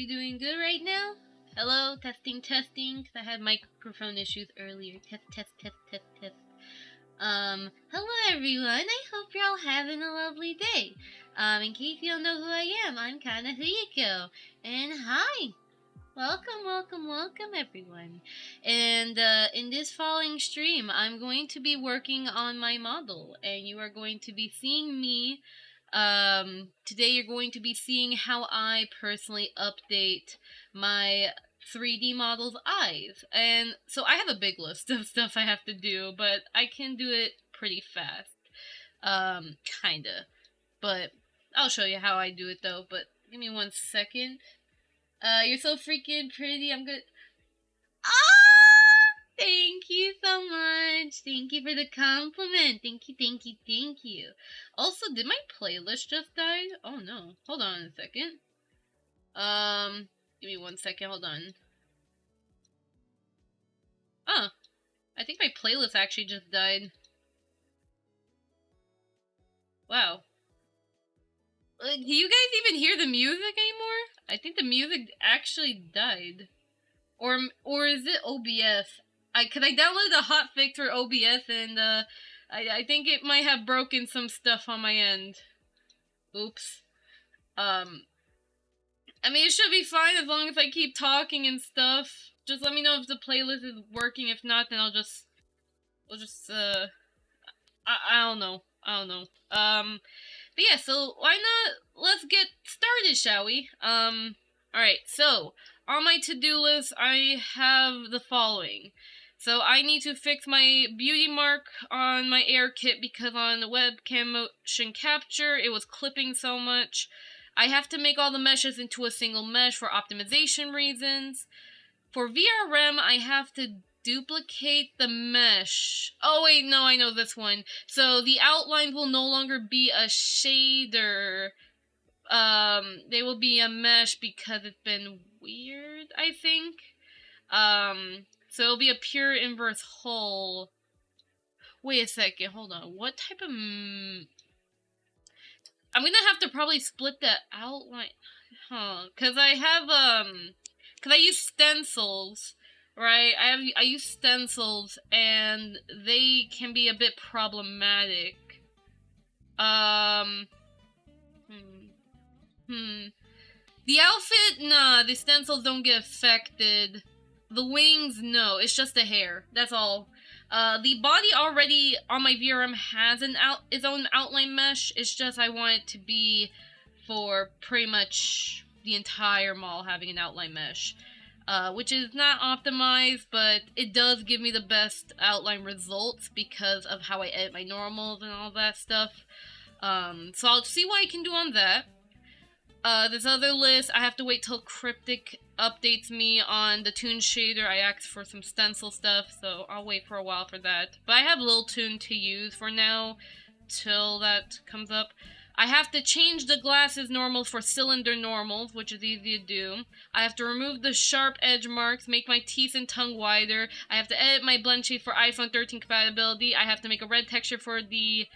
everybody doing good right now? Hello, testing, testing, because I had microphone issues earlier. Test. Hello everyone, I hope you're all having a lovely day. In case you don't know who I am, I'm Kana Huyiko. And hi! Welcome everyone. And in this following stream, I'm going to be working on my model, and you are going to be seeing me. Today you're going to be seeing how I personally update my 3D model's eyes. And so I have a big list of stuff I have to do, but I can do it pretty fast. Kinda. But I'll show you how I do it though, but give me 1 second. You're so freaking pretty, I'm good. Thank you so much. Thank you for the compliment. Thank you. Also, did my playlist just die? Oh no. Hold on a second. Give me 1 second, hold on. Oh, I think my playlist actually just died. Wow. Do you guys even hear the music anymore? I think the music actually died. Or is it OBS? Cause I downloaded a hotfix for OBS and I think it might have broken some stuff on my end. Oops. I mean, it should be fine as long as I keep talking and stuff. Just let me know if the playlist is working. If not, then I don't know. But yeah, so why not, let's get started, shall we? Alright, so, on my to-do list, I have the following. So, I need to fix my beauty mark on my air kit because on the webcam motion capture, it was clipping so much. I have to make all the meshes into a single mesh for optimization reasons. For VRM, I have to duplicate the mesh. Oh wait, no, I know this one. So the outlines will no longer be a shader. They will be a mesh because it's been weird, I think. So it'll be a pure inverse hull. Wait a second, hold on. What type of... I'm gonna have to probably split that outline. Huh. Cause I have, cause I use stencils. Right, I use stencils, and they can be a bit problematic. The outfit, nah, the stencils don't get affected. The wings, no, it's just the hair, that's all. The body already on my VRM has its own outline mesh, it's just I want it to be for pretty much the entire model having an outline mesh. Which is not optimized, but it does give me the best outline results because of how I edit my normals and all that stuff. So I'll see what I can do on that. This other list, I have to wait till Cryptic updates me on the Toon shader. I asked for some stencil stuff, so I'll wait for a while for that. But I have Lil Toon to use for now, till that comes up. I have to change the glasses normals for cylinder normals, which is easy to do. I have to remove the sharp edge marks, make my teeth and tongue wider. I have to edit my blend shade for iPhone 13 compatibility. I have to make a red texture for the...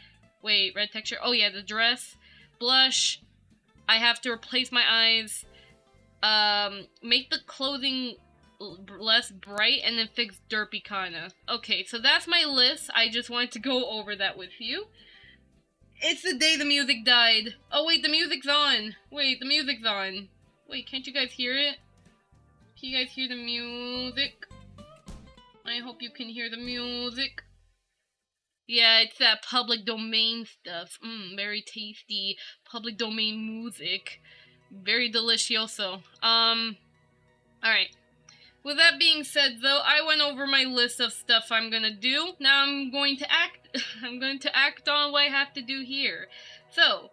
Wait, red texture? Oh yeah, the dress. Blush. I have to replace my eyes. Make the clothing less bright, and then fix derpy kinda. Okay, so that's my list. I just wanted to go over that with you. It's the day the music died. Oh wait, the music's on. Wait, the music's on. Wait, can't you guys hear it? Can you guys hear the music? I hope you can hear the music. Yeah, it's that public domain stuff. Very tasty public domain music. Very delicioso. Alright. With that being said, though, I went over my list of stuff I'm gonna do. Now I'm going to act on what I have to do here. So,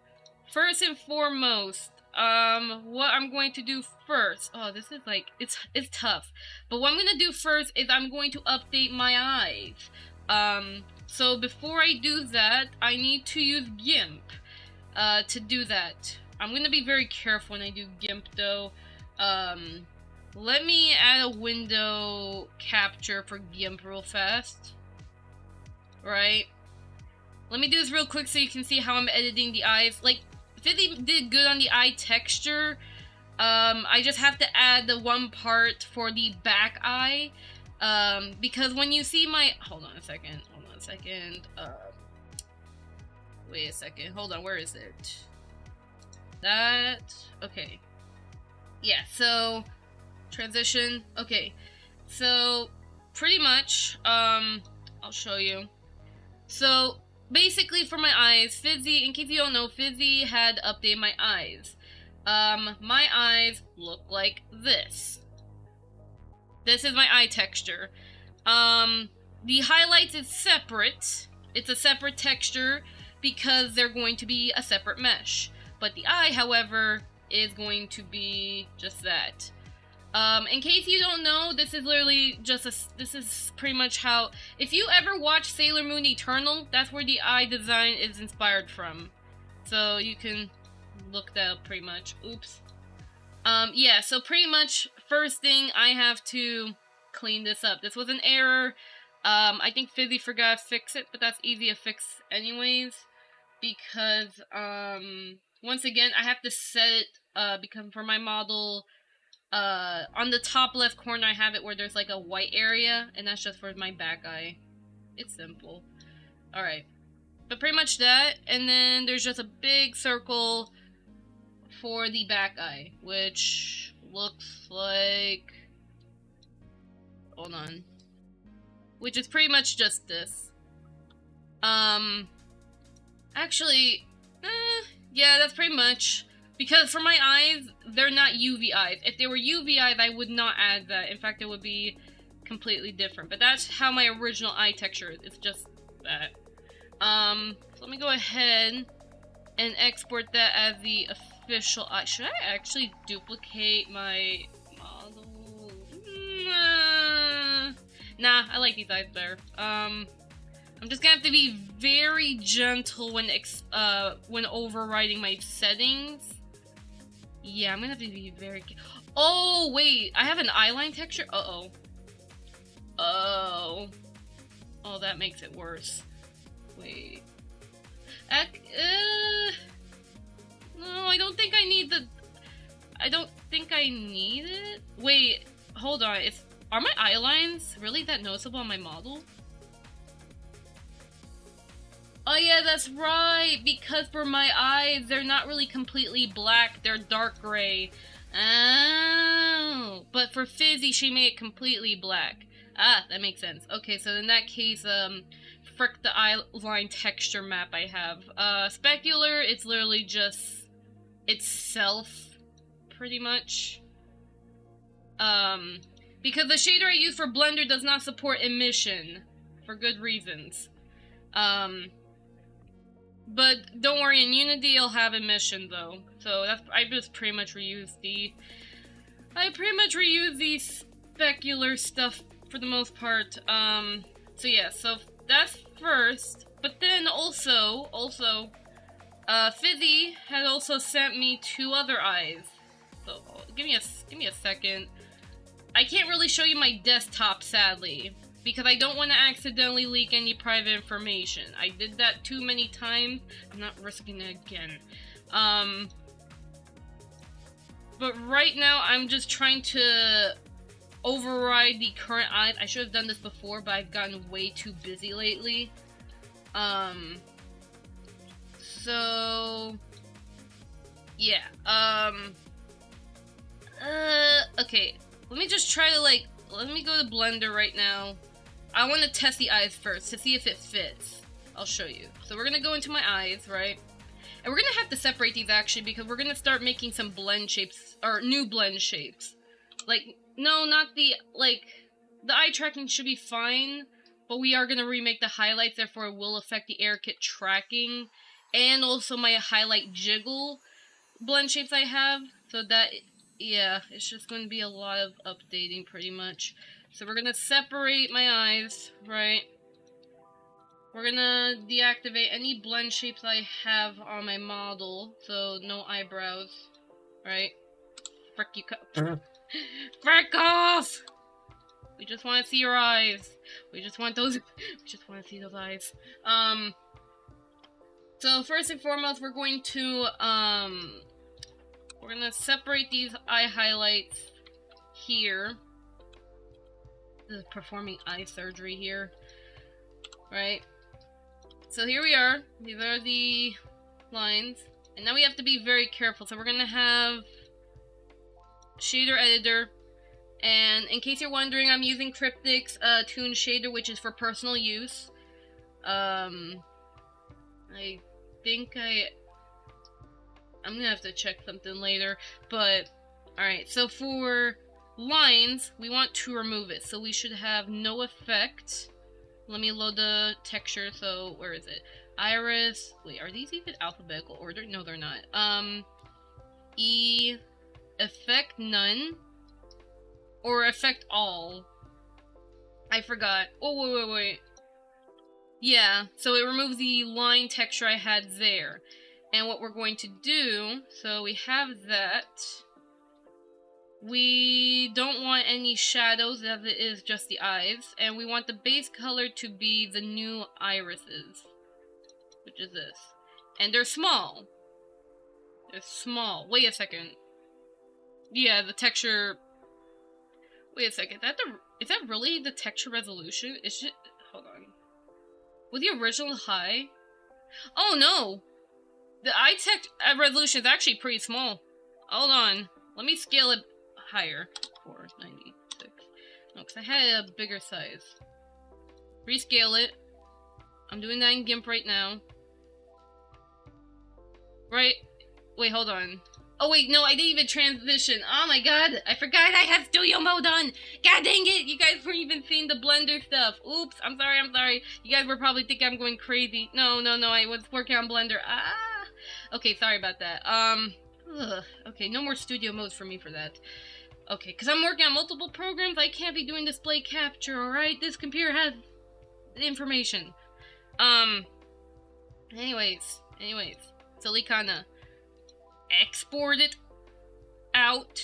first and foremost, what I'm going to do first. Oh, this is like, it's tough. But what I'm gonna do first is I'm going to update my eyes. So before I do that, I need to use GIMP, to do that. I'm gonna be very careful when I do GIMP, though. Let me add a window capture for GIMP real fast. Right? Let me do this real quick so you can see how I'm editing the eyes. Like, if it did good on the eye texture, I just have to add the one part for the back eye, because when you see my, hold on a second, wait a second, hold on, where is it? That, okay, yeah, so, transition, okay, so, pretty much, I'll show you. So, basically for my eyes, Fizzy, in case you don't know, Fizzy had updated my eyes. My eyes look like this. This is my eye texture. The highlights is separate. It's a separate texture because they're going to be a separate mesh. But the eye, however, is going to be just that. In case you don't know, this is literally just this is pretty much how, if you ever watch Sailor Moon Eternal, that's where the eye design is inspired from. So you can look that up pretty much. Oops. Yeah, so pretty much first thing I have to clean this up. This was an error. I think Fizzy forgot to fix it, but that's easy to fix anyways. Because, once again, I have to set it, because for my model, on the top left corner I have it where there's like a white area, and that's just for my back eye. It's simple. Alright. But pretty much that, and then there's just a big circle for the back eye, which looks like, hold on, which is pretty much just this. Actually, yeah, that's pretty much, because for my eyes, they're not UV eyes. If they were UV eyes, I would not add that. In fact, it would be completely different. But that's how my original eye texture is. It's just that. So let me go ahead and export that as the official eye. Should I actually duplicate my model? Nah, I like these eyes better. I'm just gonna have to be very gentle when overriding my settings. Yeah, I'm gonna have to be very. Oh wait, I have an eyeline texture. Oh, that makes it worse. Wait. No, I don't think I need the. I don't think I need it. Wait, hold on. Are my eye lines really that noticeable on my model? Oh yeah, that's right, because for my eyes, they're not really completely black, they're dark gray. Oh, but for Fizzy, she made it completely black. Ah, that makes sense. Okay, so in that case, frick the eyeline texture map I have. Specular, it's literally just itself, pretty much. Because the shader I use for Blender does not support emission, for good reasons. But don't worry, in Unity it'll have emission though. So I just pretty much reuse the specular stuff for the most part. So yeah, so that's first. But then also, Fizzy had also sent me 2 other eyes. So give me a second. I can't really show you my desktop, sadly, because I don't want to accidentally leak any private information. I did that too many times. I'm not risking it again. But right now, I'm just trying to override the current eyes. I should have done this before, but I've gotten way too busy lately. So yeah. Okay. Let me just try to let me go to Blender right now. I want to test the eyes first to see if it fits. I'll show you. So we're gonna go into my eyes, right? And we're gonna have to separate these actually because we're gonna start making some blend shapes, or new blend shapes. No, not the eye tracking should be fine, but we are gonna remake the highlights, therefore it will affect the AirKit tracking, and also my highlight jiggle blend shapes I have, so that, yeah, it's just going to be a lot of updating pretty much. So we're gonna separate my eyes, right? We're gonna deactivate any blend shapes I have on my model, so no eyebrows, right? Frick you, frick off! We just want to see your eyes. We just want to see those eyes. So first and foremost, we're going to We're gonna separate these eye highlights here. This is performing eye surgery here. Right? So here we are. These are the lines. And now we have to be very careful. So we're gonna have shader editor. And in case you're wondering, I'm using Cryptic's Toon Shader, which is for personal use. I think I'm gonna have to check something later, but alright, so for lines, we want to remove it, so we should have no effect. Let me load the texture, so where is it? Iris, wait, are these even alphabetical order? No, they're not. E, effect none, or effect all. I forgot. Oh, wait. Yeah, so it removes the line texture I had there. And what we're going to do, so we have that. We don't want any shadows as it is just the eyes. And we want the base color to be the new irises, which is this. And they're small. They're small. Wait a second. Yeah, the texture... Wait a second. Is that really the texture resolution? Is it... Hold on. Was the original high? Oh no! The eye resolution is actually pretty small. Hold on. Let me scale it higher. 496. No, because I had a bigger size. Rescale it. I'm doing that in GIMP right now. Right? Wait, hold on. Oh wait, no, I didn't even transition. Oh my god, I forgot I had studio mode on. God dang it, you guys weren't even seeing the Blender stuff. Oops, I'm sorry. You guys were probably thinking I'm going crazy. No, I was working on Blender. Ah! Okay, sorry about that. Okay, no more studio modes for me for that. Okay, because I'm working on multiple programs, I can't be doing display capture, alright? This computer has information. Anyways. Silicana. Export it out.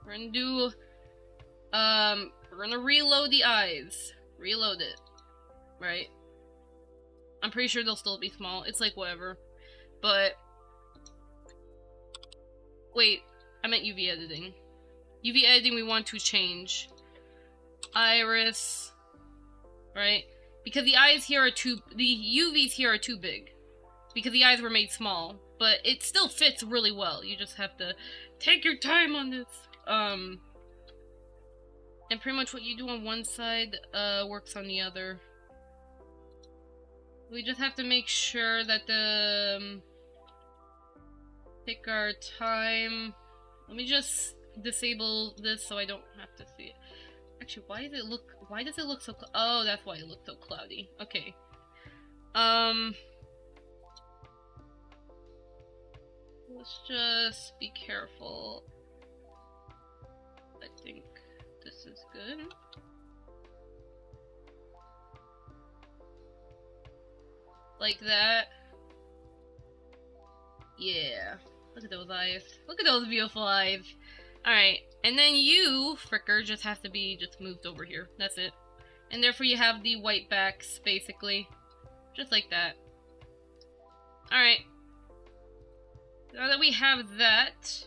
We're gonna do, we're gonna reload the eyes. Reload it. Right? I'm pretty sure they'll still be small. It's like whatever. But, wait, I meant UV editing. UV editing we want to change. Iris. Right? Because the eyes here are the UVs here are too big. Because the eyes were made small. But it still fits really well. You just have to take your time on this. And pretty much what you do on one side works on the other. We just have to make sure that the take our time. Let me just disable this so I don't have to see it. Actually, why does it look so oh, that's why it looks so cloudy. Okay. Let's just be careful. I think this is good. Like that. Yeah. Look at those eyes. Look at those beautiful eyes. Alright. And then you, Fricker, just has to be just moved over here. That's it. And therefore you have the white backs, basically. Just like that. Alright. Now that we have that,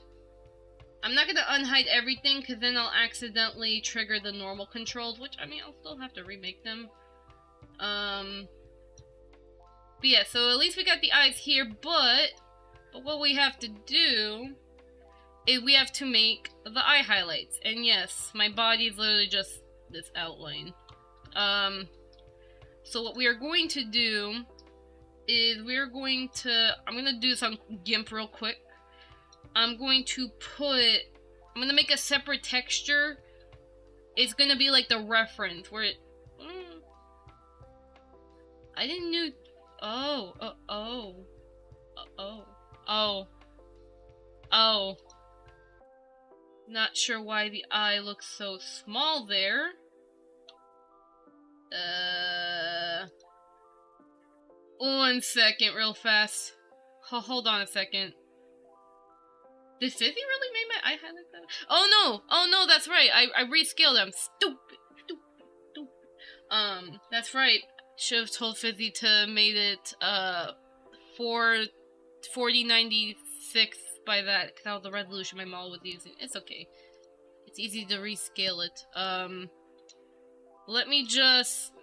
I'm not going to unhide everything because then I'll accidentally trigger the normal controls, which, I mean, I'll still have to remake them. But yeah, so at least we got the eyes here, but what we have to do is we have to make the eye highlights. And yes, my body is literally just this outline. So what we are going to do is I'm going to do this on GIMP real quick. I'm going to make a separate texture. It's going to be like the reference where it, I didn't know, not sure why the eye looks so small there. One second, real fast. Hold on a second. Did Fizzy really make my eye highlight that? Oh no, that's right. I rescaled them. Stupid. That's right. Should have told Fizzy to made it 4096 by that, because that was the resolution my model was using. It's okay. It's easy to rescale it. Let me just,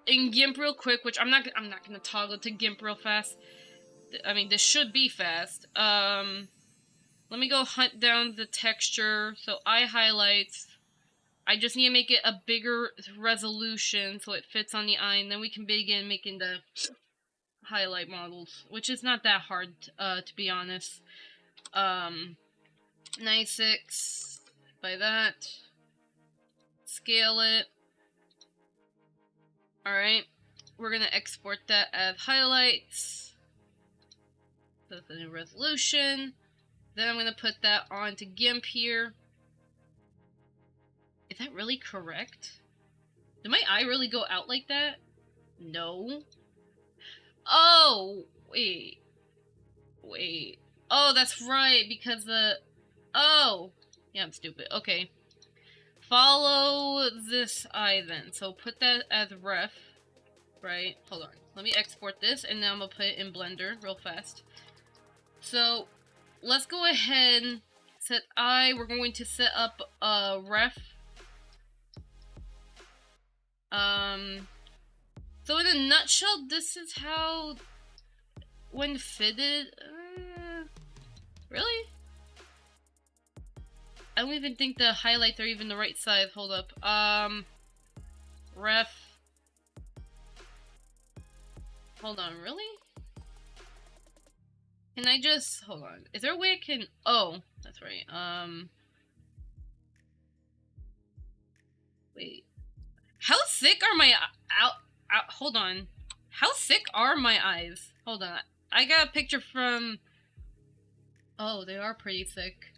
in GIMP real quick, which I'm not gonna toggle to GIMP real fast. I mean, this should be fast. Let me go hunt down the texture. So eye highlights. I just need to make it a bigger resolution so it fits on the eye, and then we can begin making the highlight models, which is not that hard, to be honest. 96 by that. Scale it. Alright. We're gonna export that as highlights. That's the new resolution. Then I'm gonna put that onto GIMP here. Is that really correct? Did my eye really go out like that? No. Oh, wait. Wait. Oh, that's right, because the... Oh! Yeah, I'm stupid. Okay. Follow this eye then. So put that as ref. Right? Hold on. Let me export this, and then I'm gonna put it in Blender real fast. So, let's go ahead, set eye. We're going to set up a ref. So in a nutshell, this is how, when fitted, really? I don't even think the highlights are even the right size. Hold up. Ref. Hold on, really? Can I just, hold on. Is there a way I can, oh, that's right. Wait. How thick are my, hold on. How thick are my eyes? Hold on. I got a picture from, oh, they are pretty thick.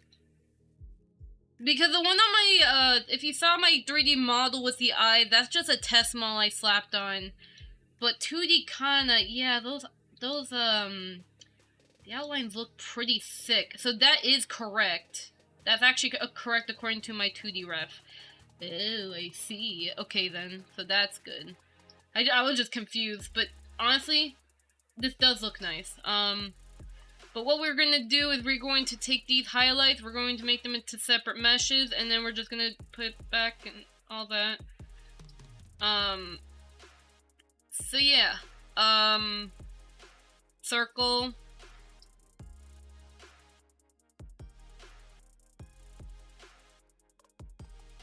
Because the one on my, if you saw my 3D model with the eye, that's just a test model I slapped on. But 2D kinda, yeah, those, the outlines look pretty thick. So that is correct. That's actually correct according to my 2D ref. Oh, I see. Okay then, so that's good. I was just confused, but honestly, this does look nice. But what we're gonna do is we're going to take these highlights, we're going to make them into separate meshes, and then we're just gonna put it back and all that. So yeah. Circle.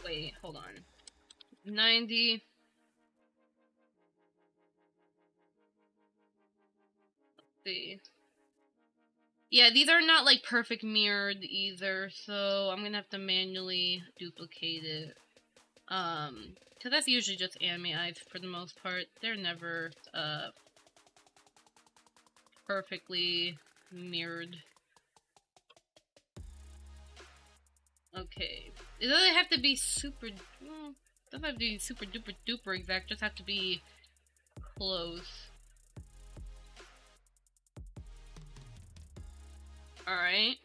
Wait, hold on. 90. Let's see. Yeah, these are not like perfect mirrored either, so I'm gonna have to manually duplicate it. Cause that's usually just anime eyes for the most part. They're never, perfectly mirrored. Okay. It doesn't have to be super, well, it doesn't have to be super duper duper exact, just have to be close. Alright.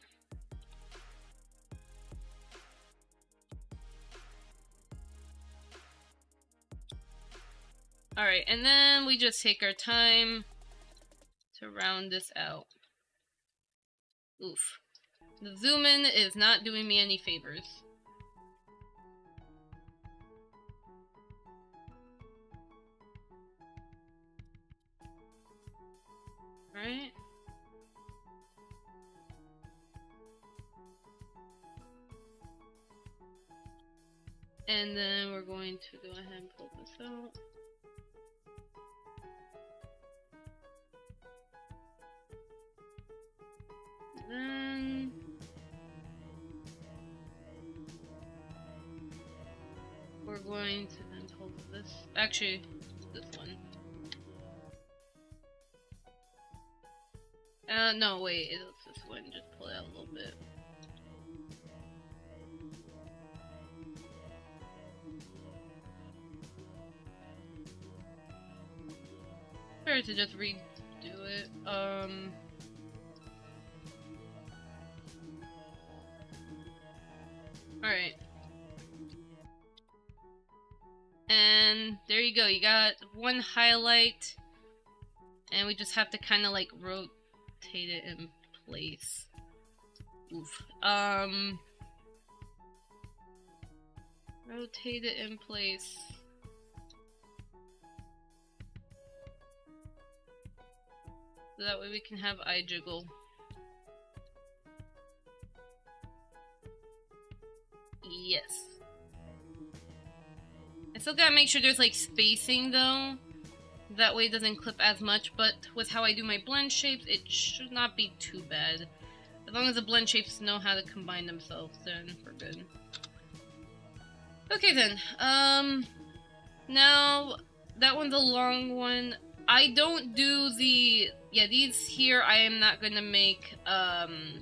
Alright, and then we just take our time to round this out. Oof. The zoom in is not doing me any favors. Alright. And then we're going to go ahead and pull this out. Then we're going to then pull this. Actually, this one. No, wait, it's this one. Just pull it out a little bit. Better to just redo it. Alright. And there you go, you got one highlight. And we just have to kind of like rotate rotate it in place. Oof. Rotate it in place. So that way we can have eye jiggle. Yes. I still gotta make sure there's like spacing though. That way it doesn't clip as much, but with how I do my blend shapes, it should not be too bad. As long as the blend shapes know how to combine themselves, then we're good. Okay then, now, that one's a long one. I don't do the, yeah, these here I am not gonna make, I'm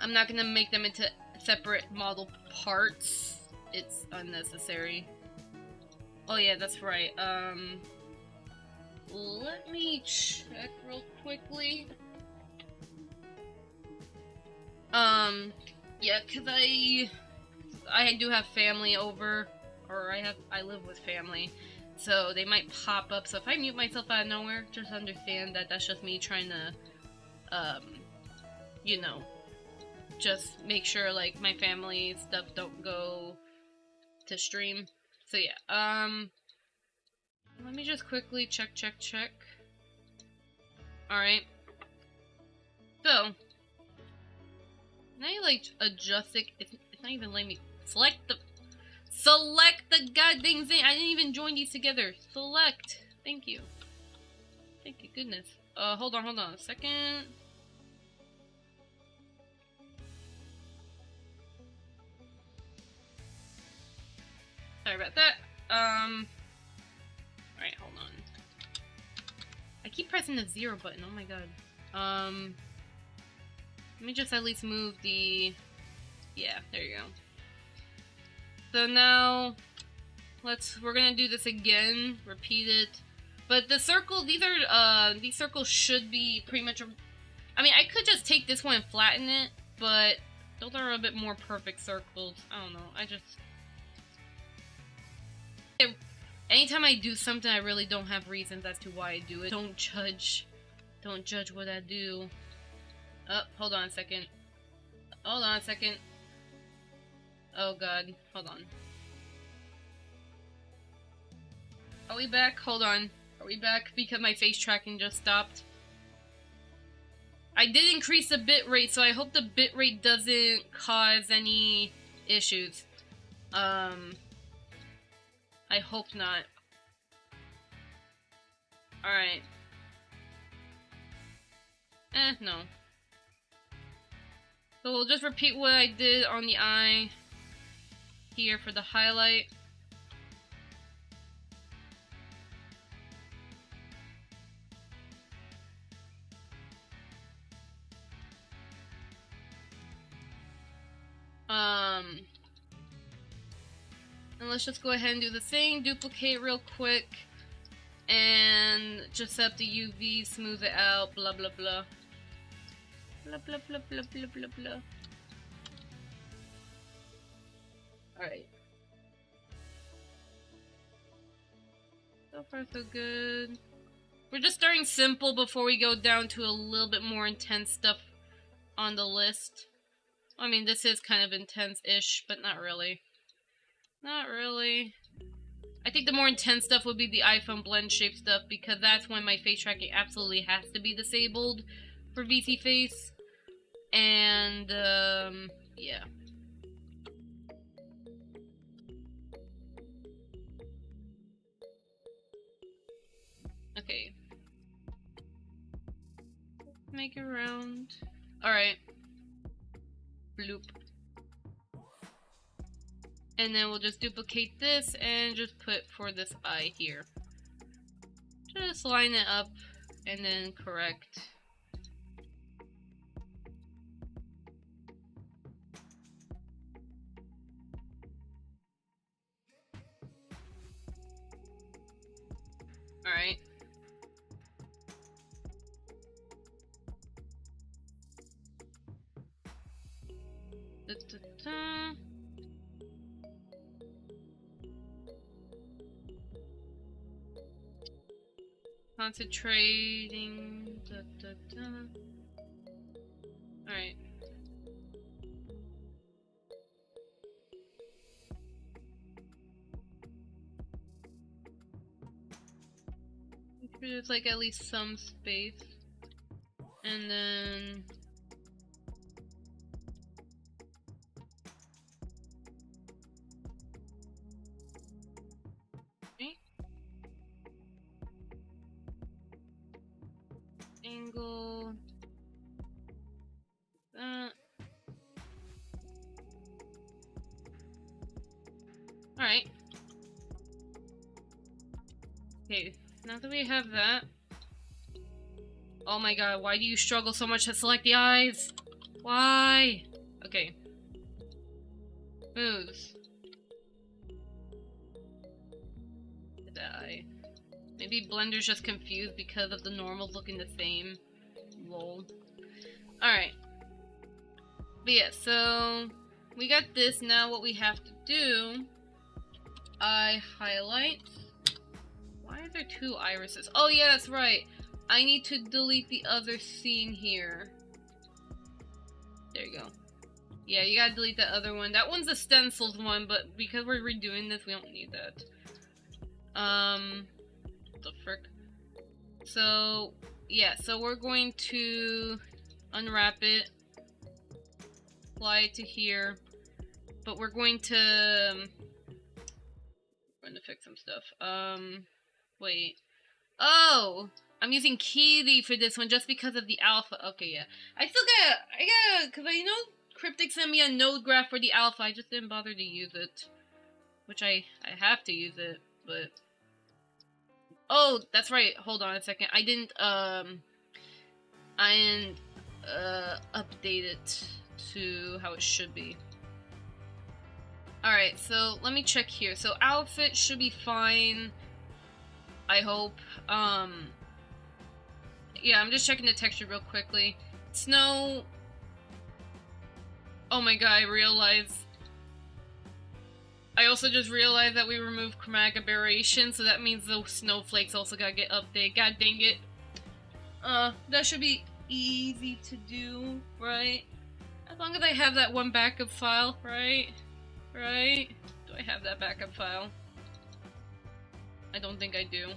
not gonna make them into separate model parts. It's unnecessary. Oh yeah, that's right, let me check real quickly. Yeah, cause I do have family over, or I live with family, so they might pop up. So if I mute myself out of nowhere, just understand that that's just me trying to, you know, just make sure like my family stuff don't go to stream. So yeah, let me just quickly check. Alright. So, now you like adjust it. It's not even letting me select the goddamn thing. I didn't even join these together. Select. Thank you. Thank you, goodness. Hold on a second. Sorry about that. Alright, hold on. I keep pressing the 0 button, oh my god. Let me just at least move the... Yeah, there you go. So now, we're gonna do this again, repeat it. But the circle, these circles should be pretty much... I mean, I could just take this one and flatten it, but those are a bit more perfect circles. I don't know, anytime I do something, I really don't have reasons as to why I do it. Don't judge what I do. Oh, hold on a second. Oh god, hold on. Are we back? Hold on. Are we back? Because my face tracking just stopped. I did increase the bitrate, so I hope the bitrate doesn't cause any issues. I hope not. Alright. No. So we'll just repeat what I did on the eye here for the highlight. And let's just go ahead and do the thing, duplicate real quick, and just set up the UV, smooth it out, blah blah blah. Blah blah blah blah blah blah blah. Alright. So far so good. We're just starting simple before we go down to a little bit more intense stuff on the list. I mean, this is kind of intense-ish, but not really. Not really. I think the more intense stuff would be the iPhone blend shape stuff, because that's when my face tracking absolutely has to be disabled for VC Face. And, yeah. Okay. Make it round. Alright. Bloop. And then we'll just duplicate this and just put for this eye here. Just line it up and then correct. Alright. Concentrating. Alright. There's like at least some space. And then... Okay. Angle... Alright. Okay, now that we have that... Oh my god, why do you struggle so much to select the eyes? Why? Okay. Moves. The eye. Maybe Blender's just confused because of the normals looking the same. Lol. Alright. But yeah, so... we got this. Now what we have to do... I highlight... Why are there two irises? Oh yeah, that's right. I need to delete the other scene here. There you go. Yeah, you gotta delete that other one. That one's the stenciled one, but because we're redoing this, we don't need that. What the frick? So, yeah, so we're going to unwrap it, apply it to here, but we're going to fix some stuff. Wait. Oh! I'm using Kitty for this one just because of the alpha. Okay, yeah. I gotta, because I know Cryptic sent me a node graph for the alpha. I just didn't bother to use it. Which I have to use it, but... Oh, that's right. Hold on a second. I didn't update it to how it should be. Alright, so let me check here. So outfit should be fine. I hope. Yeah, I'm just checking the texture real quickly. Snow... Oh my god, I also just realized that we removed chromatic aberration, so that means the snowflakes also gotta get updated. God dang it. That should be easy to do, right? As long as I have that one backup file, right? Right? Do I have that backup file? I don't think I do.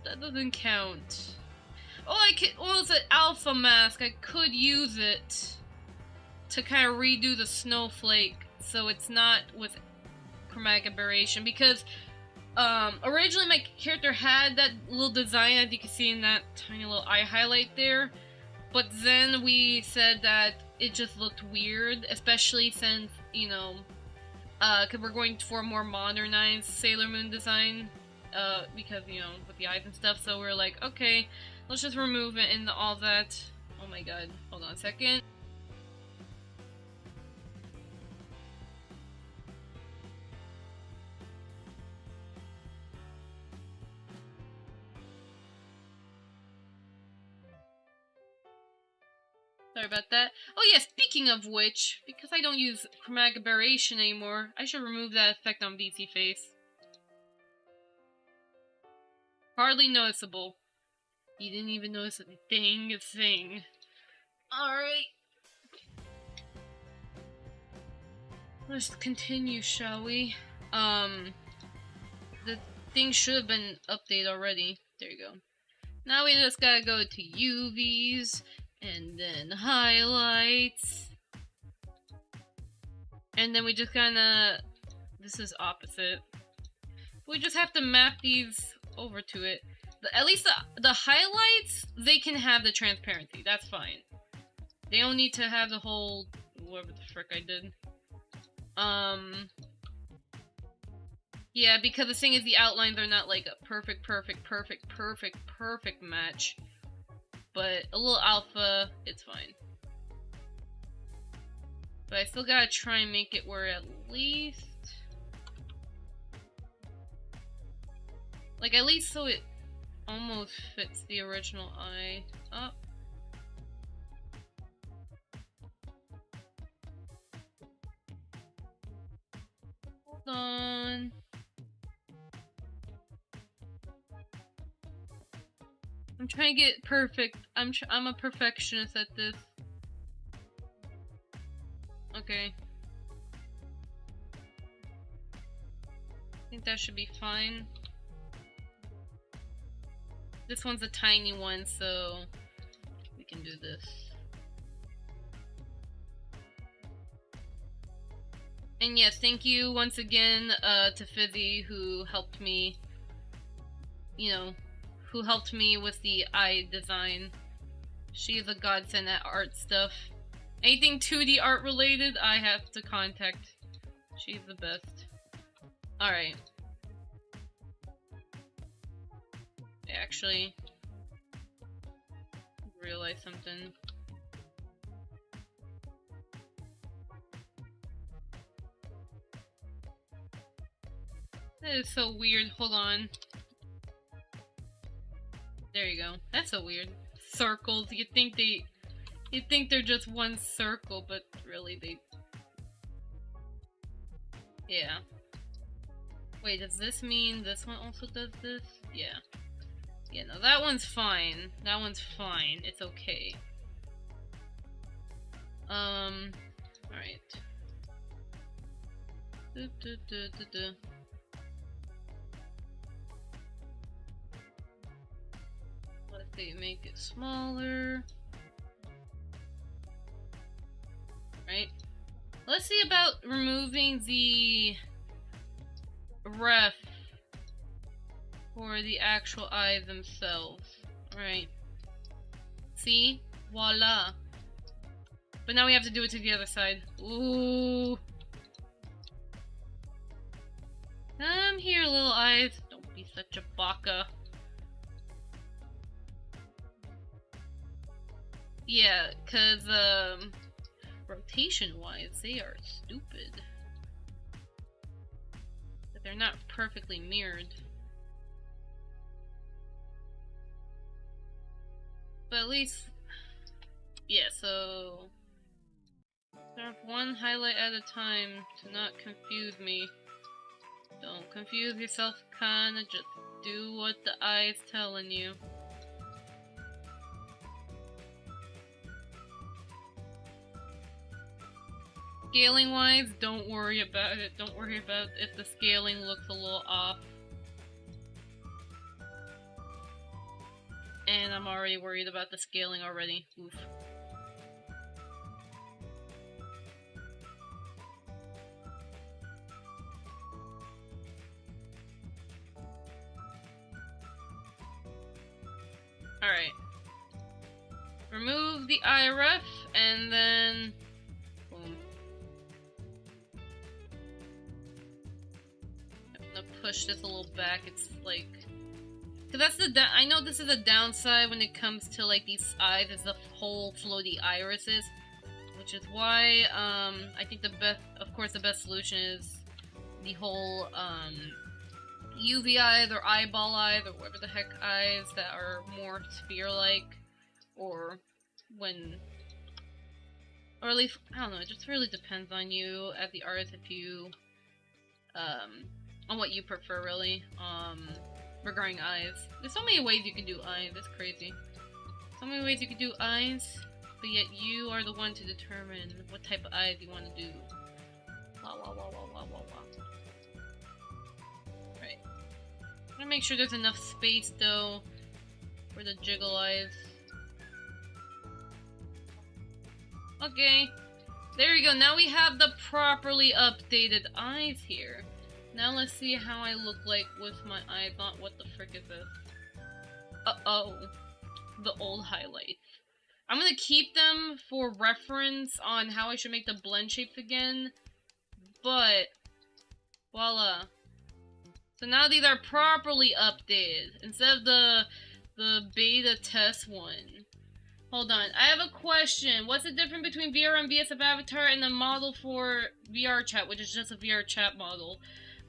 That doesn't count. Oh, it's an alpha mask. I could use it to kind of redo the snowflake so it's not with chromatic aberration, because originally my character had that little design, as you can see in that tiny little eye highlight there, but then we said that it just looked weird, especially since, you know, because we're going for a more modernized Sailor Moon design, because, you know, with the eyes and stuff, so we're like, okay, let's just remove it and all that. Oh my god, hold on a second. Sorry about that. Oh yeah, speaking of which, because I don't use chromatic aberration anymore, I should remove that effect on BC face. Hardly noticeable. You didn't even notice a thing. Alright. Let's continue, shall we? The thing should have been updated already. There you go. Now we just gotta go to UVs, and then highlights. And then we just kinda... This is opposite. We just have to map these over to it. At least the highlights, they can have the transparency. That's fine. They don't need to have the whole... whatever the frick I did. Yeah, because the thing is, the outlines are not like a perfect match. But a little alpha, it's fine. But I still gotta try and make it where at least... like, at least so it almost fits the original eye up. Hold on. I'm trying to get perfect. I'm a perfectionist at this. Okay. I think that should be fine. This one's a tiny one, so we can do this. And yes, thank you once again to Fizzy, who helped me, who helped me with the eye design. She's a godsend at art stuff. Anything 2D art related, I have to contact. She's the best. Alright. Actually, realized something. That is so weird. Hold on. There you go. That's so weird. Circles. You'd think they're just one circle, but really they... Yeah. Wait, does this mean this one also does this? Yeah. Yeah, no, that one's fine. That one's fine. It's okay. Alright. Let's see, make it smaller. Right. Let's see about removing the ref for the actual eyes themselves. Alright. See? Voila. But now we have to do it to the other side. Ooh. Come here, little eyes. Don't be such a baka. Yeah, cause, rotation-wise, they are stupid. But they're not perfectly mirrored. But at least, yeah, so start one highlight at a time to not confuse me. Don't confuse yourself, kinda just do what the eye's telling you. Scaling wise, don't worry about it. Don't worry about if the scaling looks a little off. And I'm already worried about the scaling already. Oof. Alright. Remove the eye ref, and then... boom. I'm gonna push this a little back. It's like... cause that's the I know this is a downside when it comes to like these eyes, is the whole floaty irises, which is why I think the best solution is the whole UV eyes or eyeball eyes or whatever the heck eyes that are more sphere-like, or at least I don't know. It just really depends on you as the artist if you on what you prefer really. Regarding eyes. There's so many ways you can do eyes, that's crazy. So many ways you can do eyes, but yet you are the one to determine what type of eyes you want to do. Wah wah wah wah wah wah wah. Right. I'm gonna make sure there's enough space though for the jiggle eyes. Okay. There we go. Now we have the properly updated eyes here. Now let's see how I look like with my eyes on. What the frick is this? Uh-oh. The old highlights. I'm gonna keep them for reference on how I should make the blend shapes again. But, voila. So now these are properly updated. Instead of the beta test one. Hold on. I have a question. What's the difference between VR and VSF Avatar and the model for VR chat, which is just a VR chat model?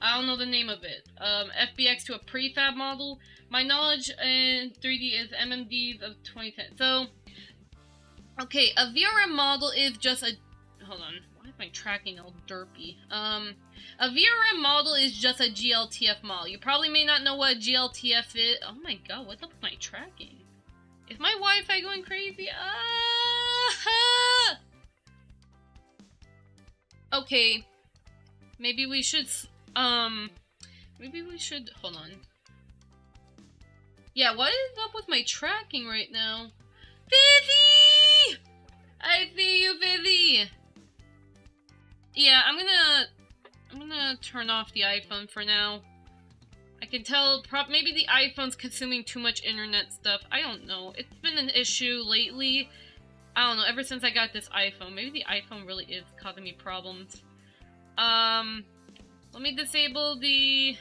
I don't know the name of it. FBX to a prefab model. My knowledge in 3D is MMDs of 2010. So, okay, a VRM model is just a... hold on. Why is my tracking all derpy? A VRM model is just a GLTF model. You probably may not know what a GLTF is. Oh my god, what's up with my tracking? Is my Wi-Fi going crazy? Okay. Maybe we should, hold on. Yeah, what is up with my tracking right now? Fizzy! I see you, Fizzy! Yeah, I'm gonna turn off the iPhone for now. I can tell maybe the iPhone's consuming too much internet stuff. I don't know. It's been an issue lately. I don't know, ever since I got this iPhone. Maybe the iPhone really is causing me problems. Let me disable the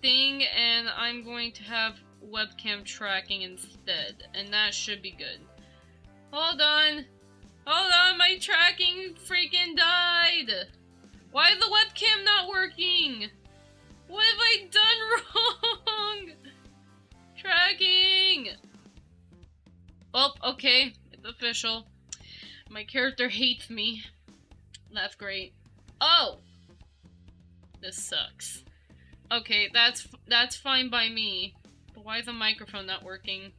thing, and I'm going to have webcam tracking instead, and that should be good. Hold on, my tracking freaking died. Why is the webcam not working? What have I done wrong? Tracking. Oh, okay, it's official. My character hates me. That's great. Oh, this sucks. Okay, that's fine by me. But why is the microphone not working?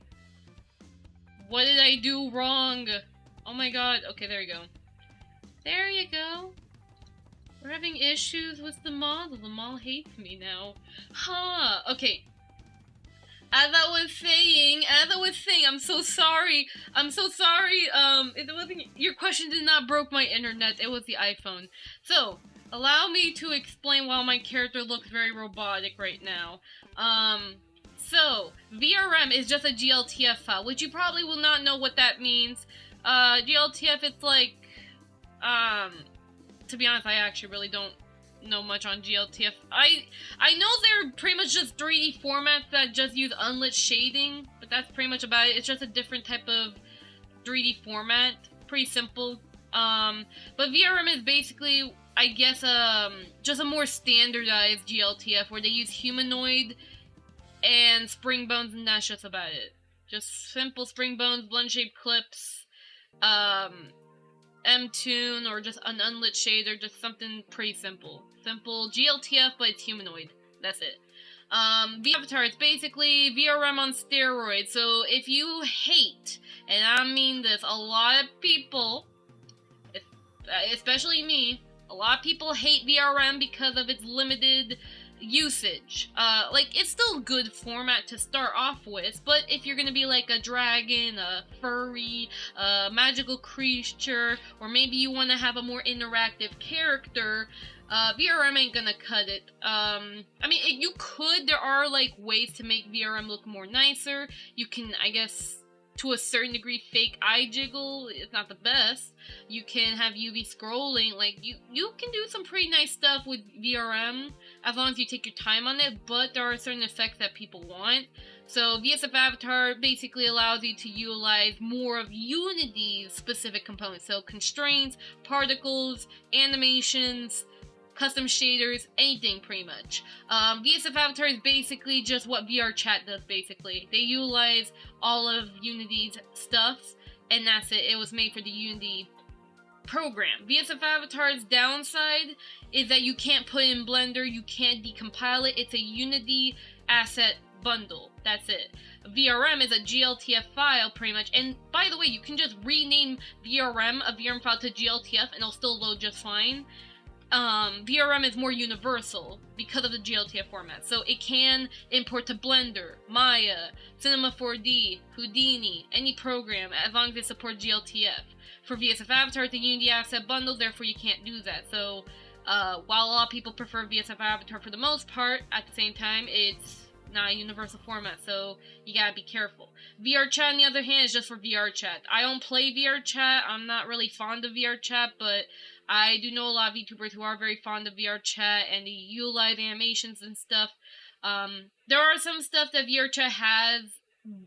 What did I do wrong? Oh my god. Okay, there you go. There you go. We're having issues with the model. The model hates me now. Huh. Okay. As I was saying, I'm so sorry. It wasn't, your question did not broke my internet. It was the iPhone. So, allow me to explain why my character looks very robotic right now. So, VRM is just a GLTF file, which you probably will not know what that means. GLTF, it's like, to be honest, I actually really don't know much on GLTF. I know they're pretty much just 3D formats that just use unlit shading, but that's pretty much about it. It's just a different type of 3D format. Pretty simple. But VRM is basically, I guess, just a more standardized GLTF where they use humanoid and spring bones, and that's just about it. Just simple spring bones, blend-shaped clips, M-tune, or just an unlit shader, just something pretty simple. Simple GLTF, but it's humanoid. That's it. Vtuber, it's basically VRM on steroids. So if you hate, and I mean this, a lot of people, especially me, a lot of people hate VRM because of its limited usage. Like, it's still a good format to start off with, but if you're gonna be like a dragon, a furry, a magical creature, or maybe you want to have a more interactive character, VRM ain't gonna cut it. I mean, you could, there are like ways to make VRM look more nicer. You can, I guess, to a certain degree, fake eye jiggle. It's not the best. You can have UV scrolling. Like, you can do some pretty nice stuff with VRM as long as you take your time on it, but there are certain effects that people want. So VSF Avatar basically allows you to utilize more of Unity's specific components. So constraints, particles, animations, custom shaders, anything pretty much. VSF Avatar is basically just what VR Chat does, basically. They utilize all of Unity's stuff, and that's it. It was made for the Unity program. VSF Avatar's downside is that you can't put it in Blender, you can't decompile it. It's a Unity asset bundle. That's it. VRM is a GLTF file, pretty much. And by the way, you can just rename a VRM file to GLTF, and it'll still load just fine. VRM is more universal because of the GLTF format, so it can import to Blender, Maya, Cinema 4D, Houdini, any program, as long as it supports GLTF. For VSF Avatar, it's a Unity asset bundle, therefore you can't do that. So, while a lot of people prefer VSF Avatar for the most part, at the same time, it's not a universal format, so you gotta be careful. VR Chat, on the other hand, is just for VR Chat. I don't play VR Chat, I'm not really fond of VR Chat, but I do know a lot of VTubers who are very fond of VR Chat, and they utilize animations and stuff. There are some stuff that VR Chat has,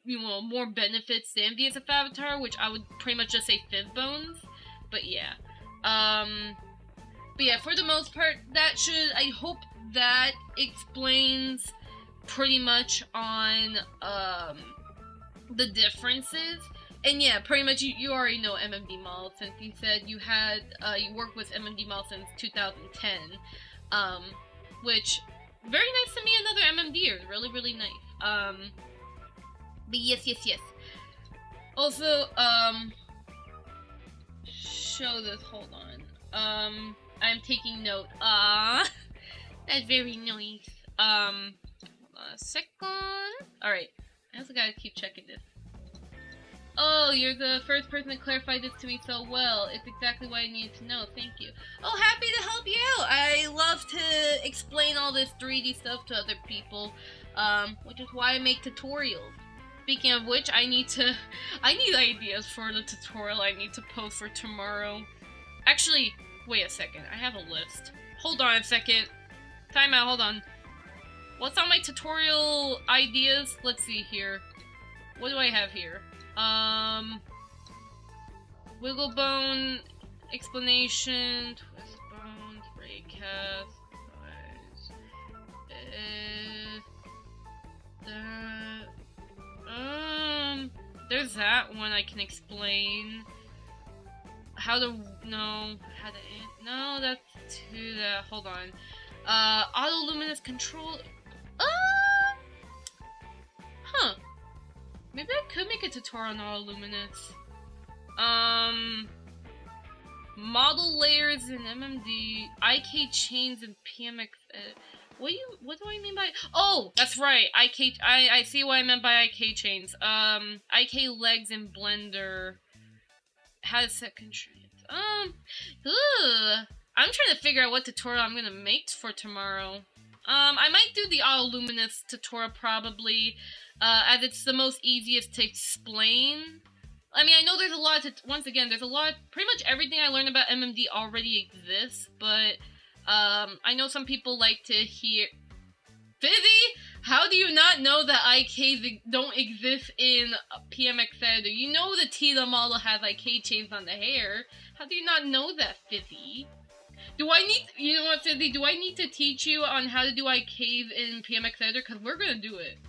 you know, more benefits than VSF Avatar, which I would pretty much just say Fizzbones. But yeah. But yeah, for the most part, I hope that explains pretty much on, the differences. And yeah, pretty much you already know MMD Mall, since you said you worked with MMD Mall since 2010, which, very nice to meet another MMDer, really, really nice. But yes. Also, show this, hold on. I'm taking note. That's very nice. Hold on a second. Alright, I also gotta keep checking this. Oh, you're the first person to clarify this to me so well. It's exactly what I needed to know. Thank you. Oh, happy to help you out. I love to explain all this 3D stuff to other people, which is why I make tutorials. Speaking of which, I need ideas for the tutorial I need to post for tomorrow. Actually, wait a second. I have a list. Hold on a second. Time out, hold on. What's on my tutorial ideas? Let's see here. What do I have here? Wiggle bone explanation, twist bones, break cast, there's that one I can explain. No, that's to the, hold on. Auto luminous control, maybe I could make a tutorial on auto luminous. Model layers in MMD, IK chains and PMX. What do I mean by? Oh, that's right. I see what I meant by IK chains. IK legs in Blender. How to set constraints. I'm trying to figure out what tutorial I'm gonna make for tomorrow. I might do the auto luminous tutorial probably, as it's the most easiest to explain. I mean, I know there's a lot there's a lot, pretty much everything I learned about MMD already exists, but, I know some people like to hear... Fizzy? How do you not know that IKs don't exist in PMX editor? You know the Tila model has IK chains on the hair. How do you not know that, Fizzy? You know what, Fizzy? Do I need to teach you on how to do IKs in PMX editor? Because we're gonna do it.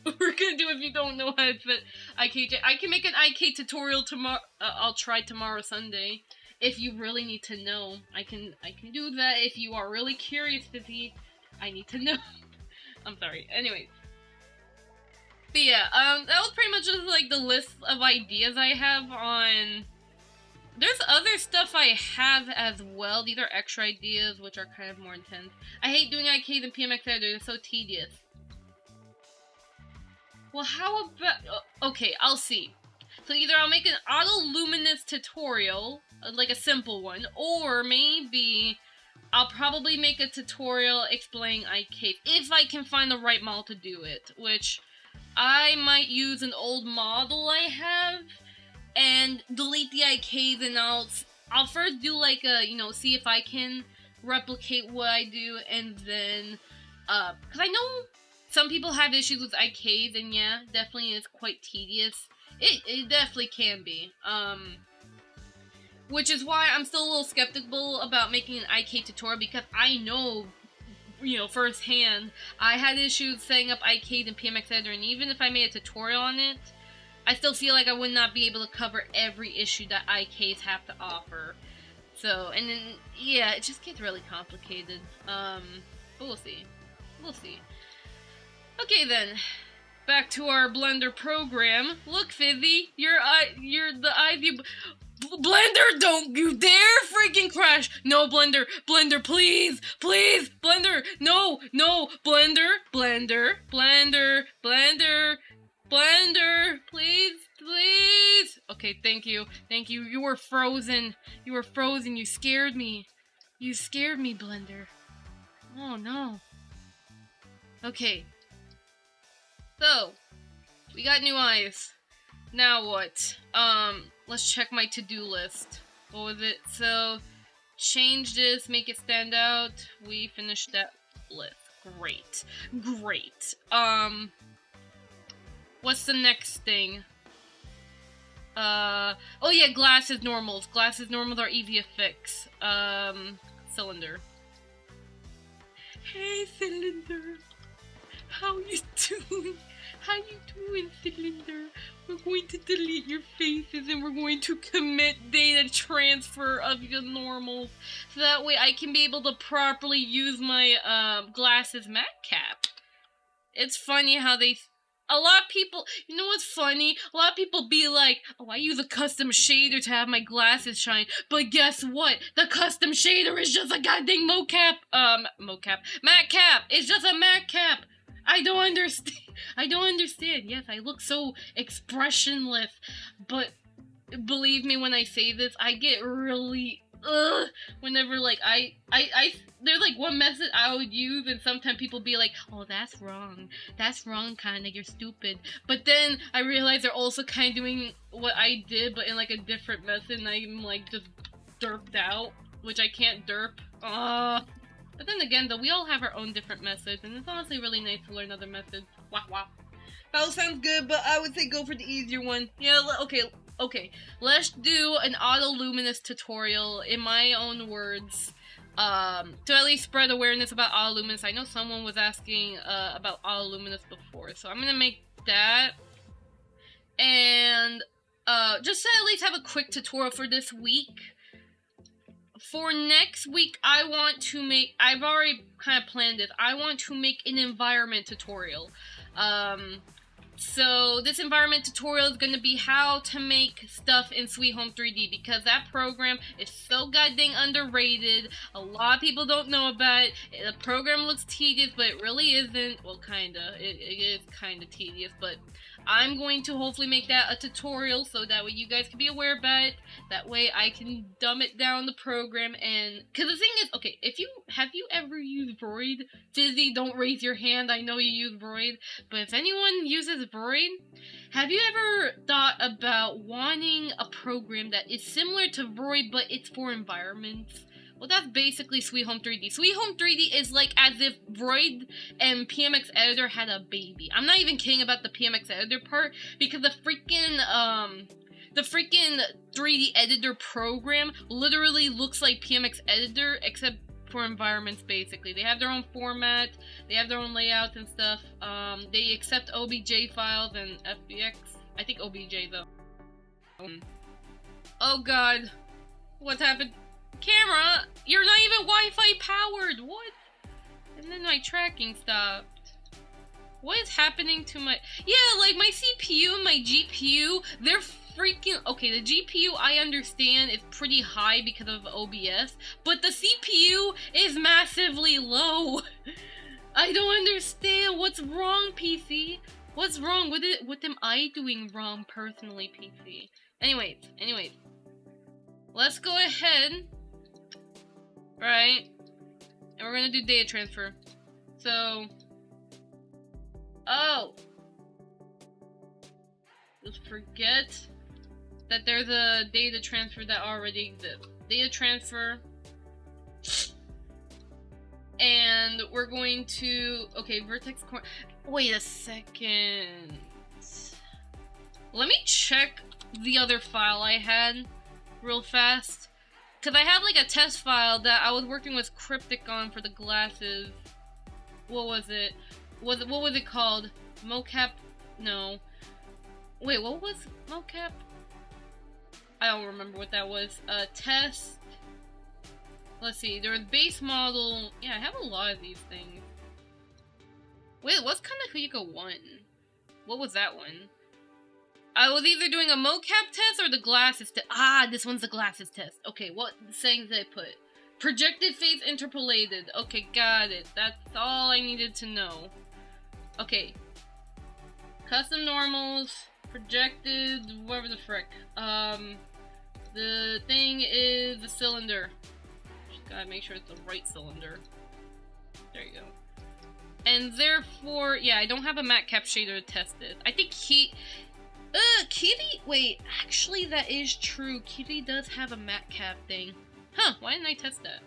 We're gonna do it if you don't know how to set IK. I can make an IK tutorial tomorrow. I'll try tomorrow, Sunday. If you really need to know, I can do that. If you are really curious, Fizzy, I need to know. I'm sorry. Anyways. But yeah, that was pretty much just like the list of ideas I have on... There's other stuff I have as well. These are extra ideas, which are kind of more intense. I hate doing IKs and PMX editor. They're so tedious. Well, how about... Okay, I'll see. So either I'll make an auto luminous tutorial, like a simple one, or maybe I'll probably make a tutorial explaining IKs, if I can find the right model to do it, which I might use an old model I have and delete the IKs, and I'll first do like a, see if I can replicate what I do, and then, because I know some people have issues with IKs, and yeah, definitely is quite tedious. It definitely can be. Which is why I'm still a little skeptical about making an IK tutorial, because I know, firsthand, I had issues setting up IKs in PMX editor, and even if I made a tutorial on it, I still feel like I would not be able to cover every issue that IKs have to offer. So, and then, yeah, it just gets really complicated. But we'll see. We'll see. Okay then, back to our Blender program. Look, Fizzy, you're the Ivy... Blender, don't you dare freaking crash! No, Blender, please, Blender, no, Blender, please. Okay, thank you. You were frozen, you scared me, Blender. Oh no. Okay. So, we got new eyes. Now what? Let's check my to-do list. What was it? So, change this, make it stand out. We finished that list. Great. What's the next thing? Oh yeah, glasses normals. Glasses normals are easy to fix. Cylinder. Hey, Cylinder. How you doing? Cylinder? We're going to delete your faces and we're going to commit data transfer of your normals, so that way I can be able to properly use my glasses matte cap. It's funny how they... a lot of people, you know what's funny? A lot of people be like, oh, I use a custom shader to have my glasses shine. But guess what? The custom shader is just a goddamn matte cap. It's just a matte cap. I don't understand. I don't understand. Yes, I look so expressionless. But believe me when I say this, I get really... whenever like I there's like one method I would use, and sometimes people be like, oh, that's wrong, kinda, you're stupid. But then I realize they're also kind of doing what I did, but in like a different method, and I'm like just derped out, which I can't derp. But then again, though, we all have our own different methods, and it's honestly really nice to learn other methods. Wow. That all sounds good, but I would say go for the easier one. Yeah, okay, let's do an autoluminous tutorial in my own words, to at least spread awareness about autoluminous. I know someone was asking about autoluminous before, so I'm gonna make that, and just to at least have a quick tutorial for this week. For next week, I want to make, I've already kind of planned this, I want to make an environment tutorial. So this environment tutorial is going to be how to make stuff in Sweet Home 3D, because that program is so goddamn underrated. A lot of people don't know about it. The program looks tedious, but it really isn't. Well, kinda. It is kinda tedious, but I'm going to hopefully make that a tutorial so that way you guys can be aware about it. That way I can dumb it down the program, and because the thing is, okay, have you ever used Void? Fizzy, don't raise your hand. I know you use Void, but if anyone uses Void, have you ever thought about wanting a program that is similar to Void, but it's for environments? Well, that's basically Sweet Home 3D. Sweet Home 3D is like as if Void and PMX Editor had a baby. I'm not even kidding about the PMX Editor part, because the freaking 3D editor program literally looks like PMX Editor, except for environments, basically. They have their own format, they have their own layouts and stuff. They accept OBJ files and FBX. I think OBJ, though. Oh god. What happened? Camera, you're not even Wi-Fi powered. What? And then my tracking stopped. What is happening to my... Yeah, like my CPU and my GPU, they're freaking... Okay, the GPU, I understand, is pretty high because of OBS, but the CPU is massively low. I don't understand. What's wrong, PC? What's wrong with it? What am I doing wrong personally, PC? Anyways. Let's go ahead. Right, and we're gonna do data transfer. So, just forget that there's a data transfer that already exists. Data transfer, and we're going to, okay, vertex corner. Wait a second. Let me check the other file I had real fast. Because I have like a test file that I was working with Cryptic on for the glasses. What was it? What was it called? Mocap? No. Wait, what was mocap? I don't remember what that was. Test. Let's see. There was base model. Yeah, I have a lot of these things. Wait, what's kind of Huyuka 1? What was that one? I was either doing a mocap test or the glasses test. Ah, this one's the glasses test. Okay, what settings did I put? Projected face interpolated. Okay, got it. That's all I needed to know. Okay. Custom normals. Projected. Whatever the frick. The thing is the cylinder. Just gotta make sure it's the right cylinder. There you go. And therefore, yeah, I don't have a matte cap shader to test this. I think Kitty, wait, actually that is true. Kitty does have a matte cap thing. Huh, why didn't I test that?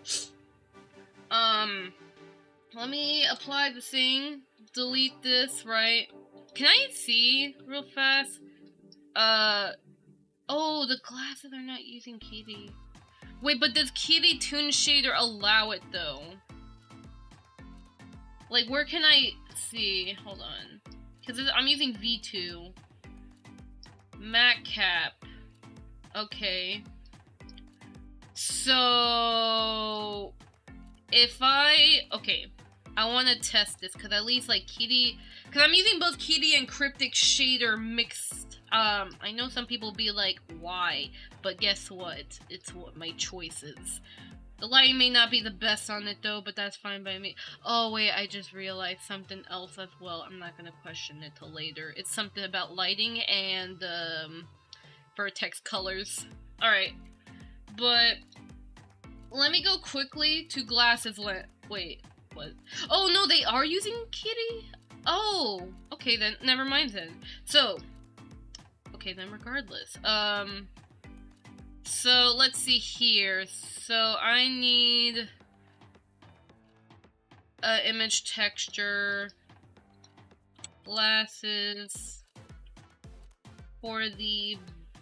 Let me apply the thing, delete this, right? Can I see real fast? Oh, the glasses are not using Kitty. Wait, but does Kitty Toon Shader allow it though? Like, where can I see? Hold on. Because I'm using V2. Matte cap. Okay. So if I... Okay. I want to test this because at least like kitty, because I'm using both kitty and cryptic shader mixed. I know some people be like, why? But guess what? It's what my choice is. The lighting may not be the best on it though, but that's fine by me. Oh wait, I just realized something else as well. I'm not gonna question it till later. It's something about lighting and vertex colors. Alright, but let me go quickly to glasses. Wait, what? Oh no, they are using kitty? Oh, okay then, never mind then. So, okay then regardless. So let's see here. So I need image texture, glasses for the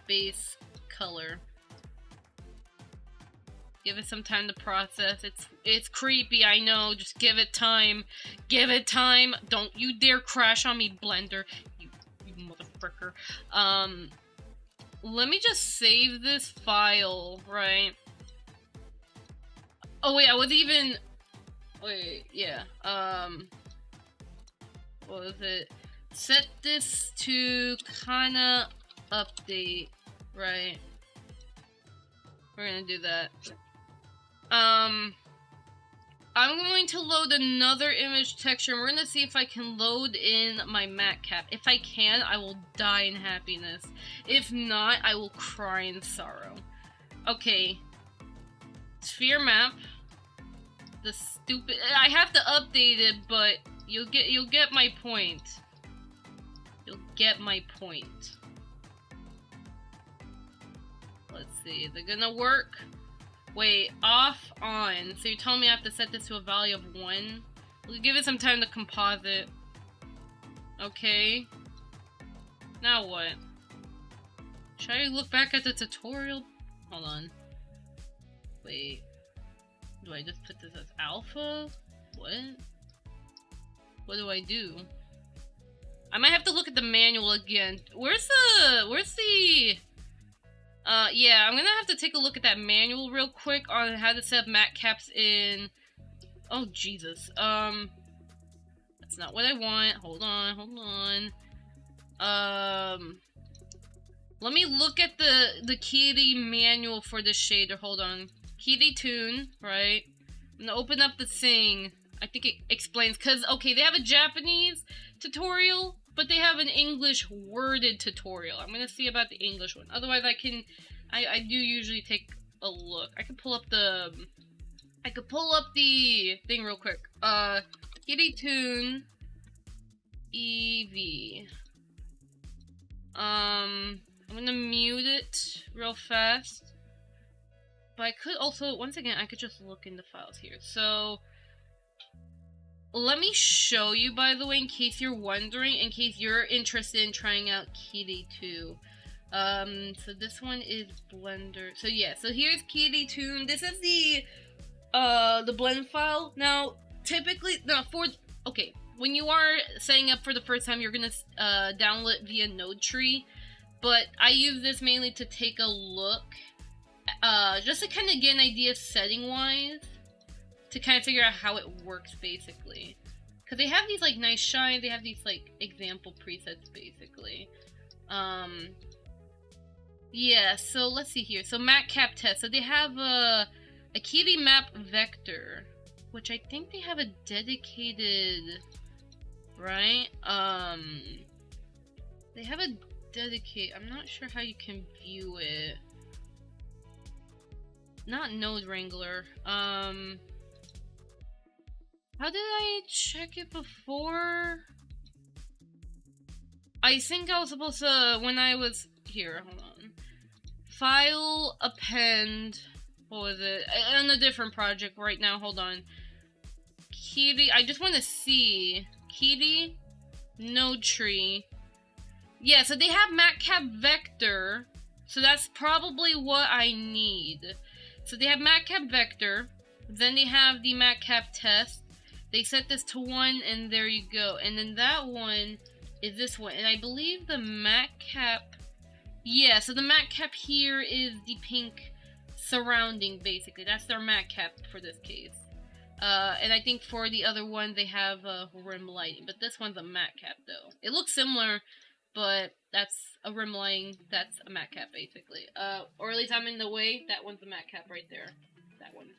base color. Give it some time to process. It's creepy, I know. Just give it time. Give it time. Don't you dare crash on me, Blender. You motherfucker. Let me just save this file, right? Oh wait, I was even... Wait, yeah. What was it? Set this to kinda update, right? We're gonna do that. I'm going to load another image texture, and we're gonna see if I can load in my matte cap. If I can, I will die in happiness. If not, I will cry in sorrow. Okay. Sphere map. The stupid... I have to update it, but you'll get my point. You'll get my point. Let's see, is it gonna work? Wait, off, on. So you're telling me I have to set this to a value of 1? We'll give it some time to composite. Okay. Now what? Should I look back at the tutorial? Hold on. Wait. Do I just put this as alpha? What? What do I do? I might have to look at the manual again. Where's the... yeah, I'm gonna have to take a look at that manual real quick on how to set up matte caps in... Oh, Jesus. That's not what I want. Hold on. Let me look at the kitty manual for this shader. Hold on. Kitty tune, right? I'm gonna open up the thing. I think it explains, because, okay, they have a Japanese tutorial, but they have an English worded tutorial. I'm gonna see about the English one. Otherwise, I do usually take a look. I could pull up the thing real quick. Kitty tune EV. I'm gonna mute it real fast. But I could also, once again, I could just look in the files here. So, let me show you, by the way, in case you're wondering, in case you're interested in trying out Kitty 2. So this one is Blender. So yeah, so here's Kitty Tune. This is the blend file. Now, typically, okay, when you are setting up for the first time, you're gonna download it via Node Tree. But I use this mainly to take a look, just to kind of get an idea setting-wise, to kind of figure out how it works, basically. Because they have these, like, nice shines, they have these, like, example presets, basically. Yeah, so let's see here. So, matte cap test. So, they have a kitty map vector, which I think they have a dedicated, right? They have a dedicated, I'm not sure how you can view it. Not Node Wrangler. How did I check it before? I think I was supposed to, when I was here, hold on. File, append, what was it? On a different project right now, hold on. Kitty, I just want to see. Kitty, Node Tree. Yeah, so they have matcap vector, so that's probably what I need. So they have matcap vector, then they have the matcap test. They set this to 1, and there you go. And then that one is this one. And I believe the matcap... Yeah, so the matcap here is the pink surrounding, basically. That's their matcap for this case. And I think for the other one, they have rim lighting. But this one's a matte cap, though. It looks similar, but that's a rim lighting. That's a matte cap, basically. Or at least I'm in the way. That one's a matte cap right there. That one.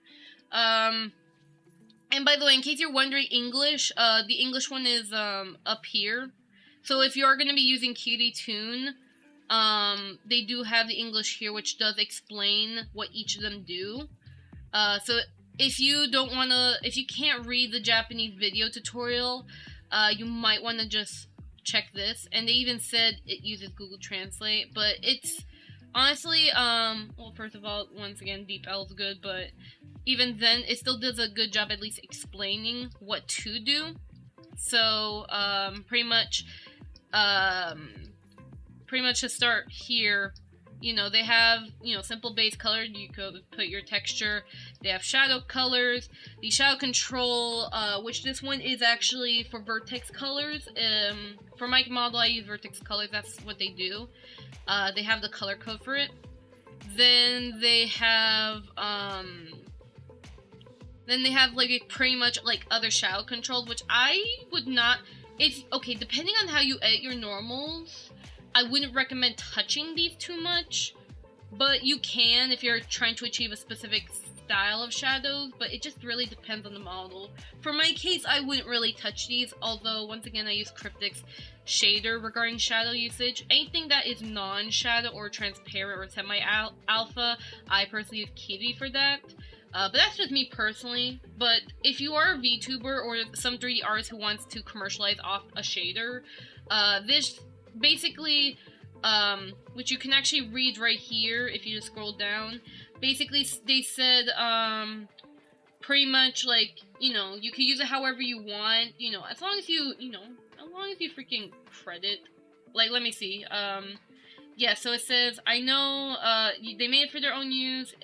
And by the way, in case you're wondering English, the English one is up here. So if you're going to be using Qt Toon, they do have the English here, which does explain what each of them do. So if you don't want to, if you can't read the Japanese video tutorial, you might want to just check this. And they even said it uses Google Translate, but it's honestly, well, first of all, once again, DeepL is good, but even then, it still does a good job at least explaining what to do. So, pretty much to start here, you know, they have, you know, simple base color. You could put your texture. They have shadow colors. The shadow control, which this one is actually for vertex colors. For my model, I use vertex colors. That's what they do. They have the color code for it. Then they have, like pretty much like other shadow controls, which I would not. Okay, depending on how you edit your normals, I wouldn't recommend touching these too much, but you can if you're trying to achieve a specific style of shadows, but it just really depends on the model. For my case, I wouldn't really touch these, although once again I use Cryptic's shader regarding shadow usage. Anything that is non-shadow or transparent or semi-alpha, I personally use Qt for that. But that's just me personally. But if you are a VTuber or some 3D artist who wants to commercialize off a shader, this basically, which you can actually read right here if you just scroll down. Basically, they said, pretty much like, you know, you can use it however you want, you know, as long as you freaking credit. Like, let me see, yeah, so it says, I know, they made it for their own use,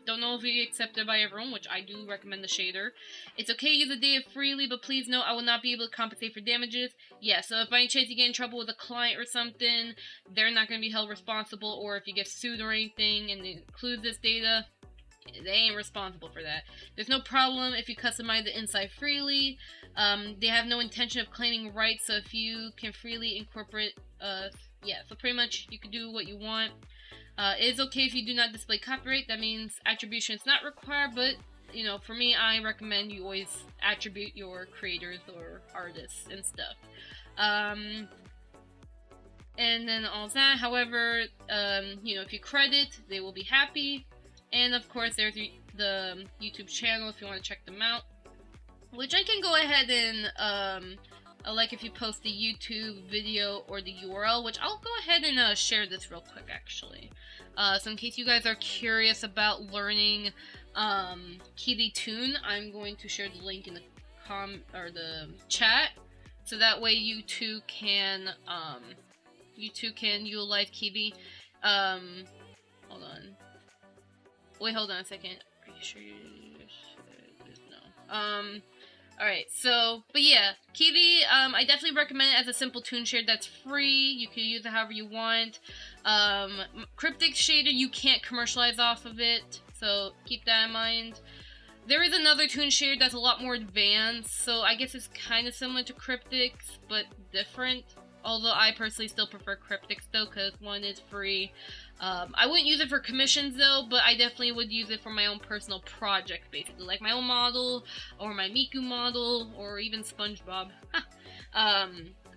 don't know if we accept it by everyone, which I do recommend the shader. It's okay to use the data freely, but please note I will not be able to compensate for damages. Yeah, so if by any chance you get in trouble with a client or something, they're not going to be held responsible, or if you get sued or anything and it includes this data, they ain't responsible for that. There's no problem if you customize the inside freely. They have no intention of claiming rights, so if you can freely incorporate, yeah, so pretty much you can do what you want. It is okay if you do not display copyright. That means attribution is not required, but, you know, for me, I recommend you always attribute your creators or artists and stuff. And then all that, however, you know, if you credit, they will be happy. And of course, there's the YouTube channel if you want to check them out, which I can go ahead and, like if you post the YouTube video or the URL, which I'll go ahead and share this real quick actually. So in case you guys are curious about learning Qt Toon, I'm going to share the link in the the chat, so that way you too can utilize Qt. Hold on. Wait, hold on a second. Are you sure you no? Alright, so, but yeah, Qt, I definitely recommend it as a simple toon shader that's free. You can use it however you want. Cryptic shader, you can't commercialize off of it, so keep that in mind. There is another toon shader that's a lot more advanced, so I guess it's kind of similar to Cryptic's, but different. Although I personally still prefer Cryptic's though, because one is free. I wouldn't use it for commissions though, but I definitely would use it for my own personal projects, basically. Like my own model, or my Miku model, or even SpongeBob.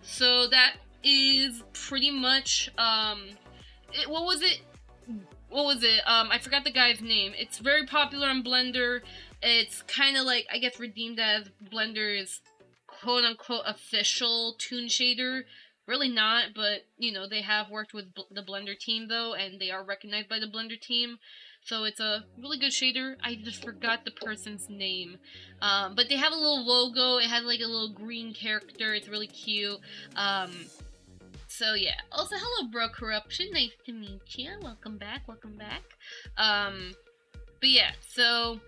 So that is pretty much, what was it? I forgot the guy's name. It's very popular on Blender. It's kind of like, I guess, redeemed as Blender's quote-unquote official toon shader. Really not, but, you know, they have worked with the Blender team, though, and they are recognized by the Blender team. So it's a really good shader. I just forgot the person's name. But they have a little logo. It has, like, a little green character. It's really cute. So, yeah. Also, hello, Bro Corruption. Nice to meet you. Welcome back. Welcome back. But, yeah. So,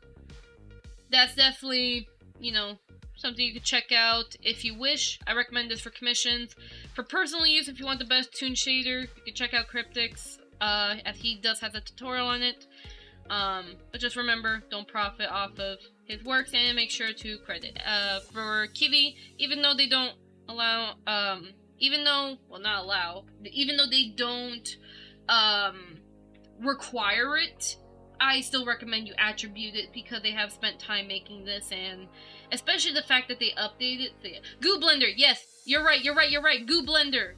that's definitely, you know, something you could check out if you wish. I recommend this for commissions. For personal use, if you want the best toon shader, you can check out Cryptic's, as he does have a tutorial on it. But just remember, don't profit off of his works and make sure to credit. For Kitty, even though they don't allow, even though they don't, require it, I still recommend you attribute it because they have spent time making this, and especially the fact that they updated it. Goo Blender, yes, you're right. Goo Blender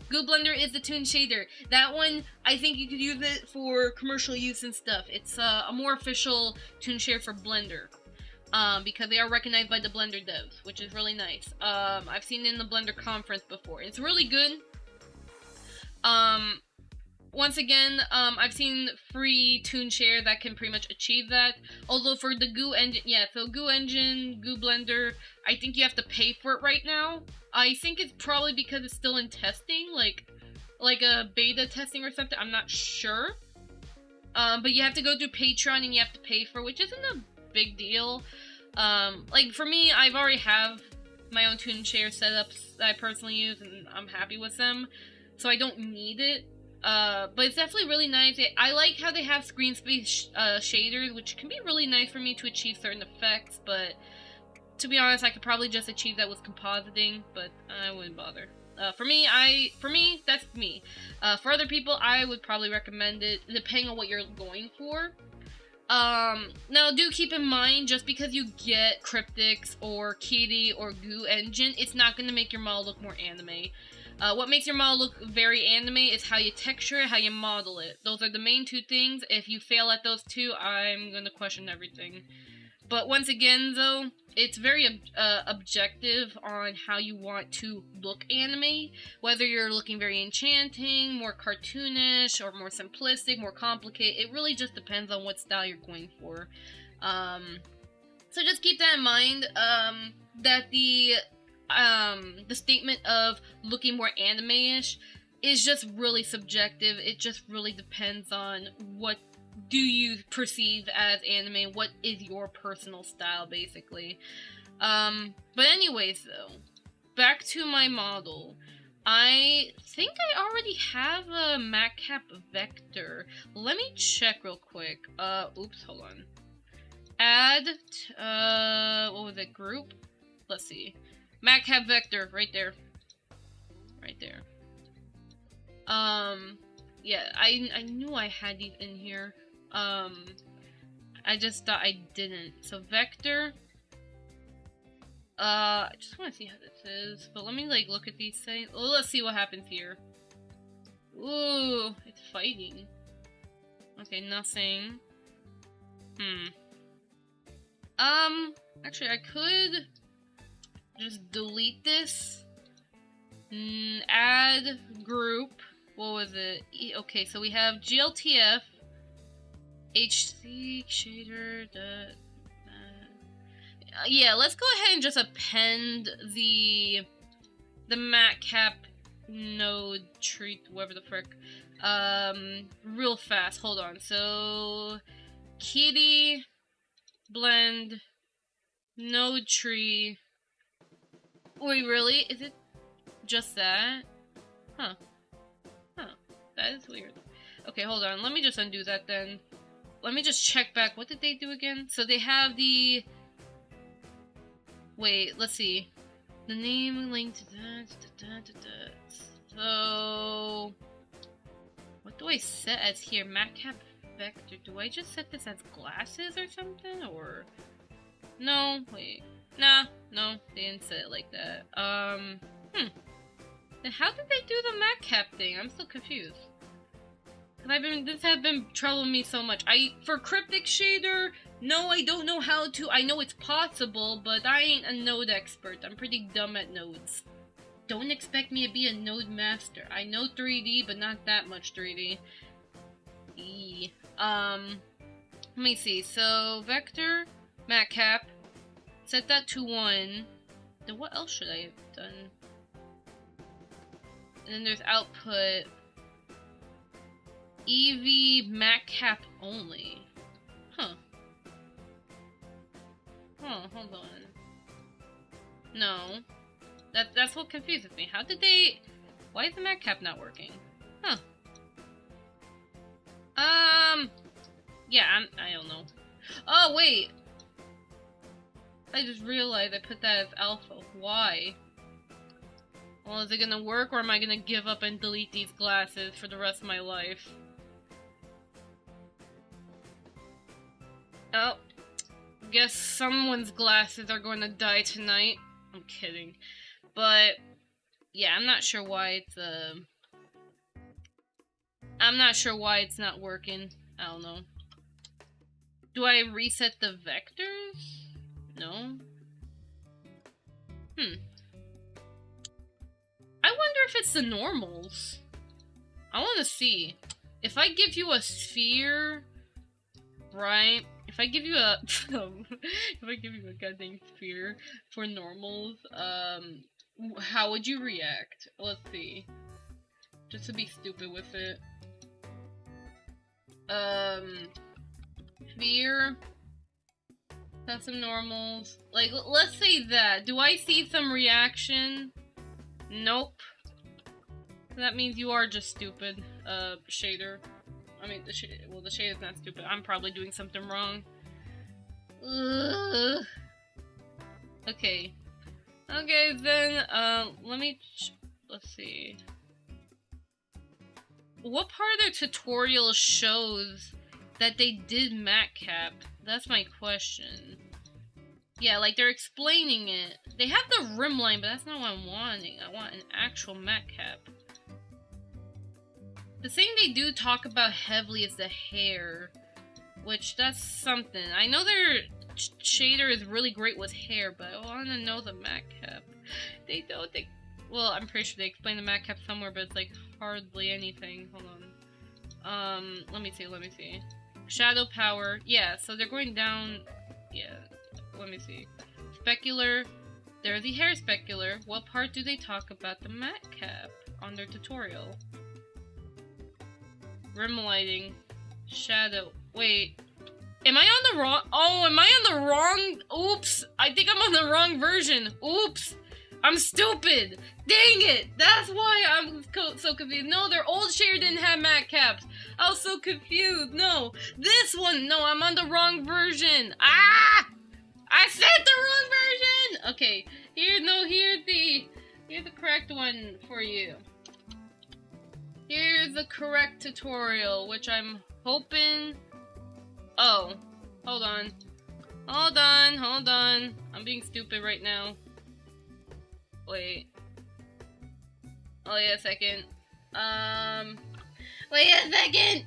is the toon shader. That one, I think you could use it for commercial use and stuff. It's a more official toon shader for Blender. Because they are recognized by the Blender devs, which is really nice. I've seen it in the Blender conference before. It's really good. Once again, I've seen free toon share that can pretty much achieve that. Although for the Goo engine, yeah, so Goo engine, Goo Blender, I think you have to pay for it right now. I think it's probably because it's still in testing, like a beta testing or something. I'm not sure. But you have to go through Patreon and you have to pay for it, which isn't a big deal. Like for me, I've already have my own toon share setups that I personally use, and I'm happy with them, so I don't need it. But it's definitely really nice. I like how they have screen space shaders, which can be really nice for me to achieve certain effects, but to be honest, I could probably just achieve that with compositing, but I wouldn't bother. For me, that's me. For other people, I would probably recommend it, depending on what you're going for. Now do keep in mind, just because you get Cryptics or Kitty or Goo Engine, it's not going to make your model look more anime. What makes your model look very anime is how you texture it, how you model it. Those are the main two things. If you fail at those two, I'm going to question everything. But once again, though, it's very objective on how you want to look anime. Whether you're looking very enchanting, more cartoonish, or more simplistic, more complicated. It really just depends on what style you're going for. So just keep that in mind, that the statement of looking more anime-ish is just really subjective. It just really depends on what do you perceive as anime, what is your personal style, basically. But anyways, though, back to my model. I think I already have a matcap vector. Let me check real quick. Oops, hold on. Add, what was it, group? Let's see. Matcap vector, right there. Right there. Yeah, I knew I had these in here. I just thought I didn't. So vector. I just want to see how this is. But let me like look at these things. Well, let's see what happens here. Ooh, it's fighting. Okay, nothing. Actually, I could just delete this. Add group. What was it? Okay, so we have GLTF, HC shader. Yeah, let's go ahead and just append the matcap node tree, whatever the frick. Real fast. Hold on. So Kitty blend node tree. Wait, really? Is it just that? Huh. That is weird. Okay, hold on. Let me just undo that then. Let me just check back. What did they do again? So they have the... Wait, let's see. The name linked to that. So... What do I set as here? Matcap vector. Do I just set this as glasses or something? Or... No, wait. Nah, no. They didn't set it like that. Then how did they do the matcap thing? I'm still confused. This has been troubling me so much. For cryptic shader, no, I don't know how to. I know it's possible, but I ain't a node expert. I'm pretty dumb at nodes. Don't expect me to be a node master. I know 3D, but not that much 3D. Let me see. So, vector, matcap, set that to 1. Then what else should I have done? And then there's output. EV matcap only. Huh. Oh, hold on. No. That's what confuses me. How did they... Why is the matcap not working? Huh. Yeah, I don't know. Oh, wait. I just realized I put that as alpha. Why? Well, is it gonna work, or am I gonna give up and delete these glasses for the rest of my life? Oh. Guess someone's glasses are going to die tonight. I'm kidding. But, yeah, I'm not sure why it's, I'm not sure why it's not working. I don't know. Do I reset the vectors? No. I wonder if it's the normals. I want to see. If I give you a sphere, right? If I give you a if I give you a goddamn sphere for normals, how would you react? Let's see. Just to be stupid with it. Sphere. Have some normals. Like, let's say that. Do I see some reaction? Nope. That means you are just stupid, shader. I mean, the shader's not stupid. I'm probably doing something wrong. Ugh. Okay. Okay, then, let's see. What part of their tutorial shows that they did matcap? That's my question. Yeah, like, they're explaining it. They have the rim line, but that's not what I'm wanting. I want an actual matcap. The thing they do talk about heavily is the hair, which that's something. I know their shader is really great with hair, but I want to know the matcap. They don't. Well, I'm pretty sure they explain the matcap somewhere, but it's like hardly anything. Hold on. Let me see. Shadow power. Yeah, so they're going down. Yeah, let me see. Specular. There's the hair specular. What part do they talk about the matcap on their tutorial? Rim lighting. Shadow. Wait. Am I on the wrong? Oh, am I on the wrong? Oops. I think I'm on the wrong version. Oops. I'm stupid. Dang it. That's why I'm so confused. No, their old shader didn't have matcaps. I was so confused. No. This one. No, I'm on the wrong version. Ah! I said the wrong version. Okay. Here's the correct one for you. Here's the correct tutorial, which I'm hoping... Oh, hold on. Hold on. I'm being stupid right now. Wait. Wait a second. Wait a second!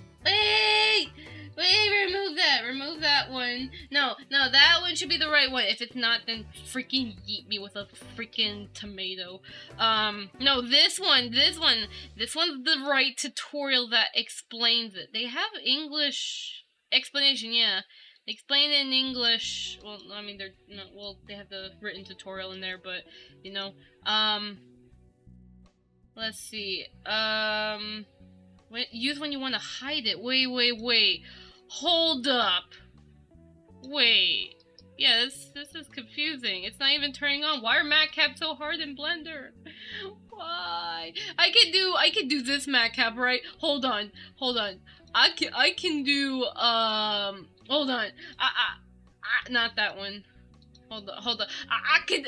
Wait, remove that one. No, that one should be the right one. If it's not, then freaking yeet me with a freaking tomato. No, this one's the right tutorial that explains it. They have English explanation, yeah. They explain it in English. Well, I mean, they have the written tutorial in there, but, you know, let's see, use when you want to hide it. Wait. Hold up. Wait. Yeah, this is confusing. It's not even turning on. Why are matcaps so hard in Blender? Why? I can do this matcap, right? Hold on. I can do, hold on. Not that one. Hold on. I can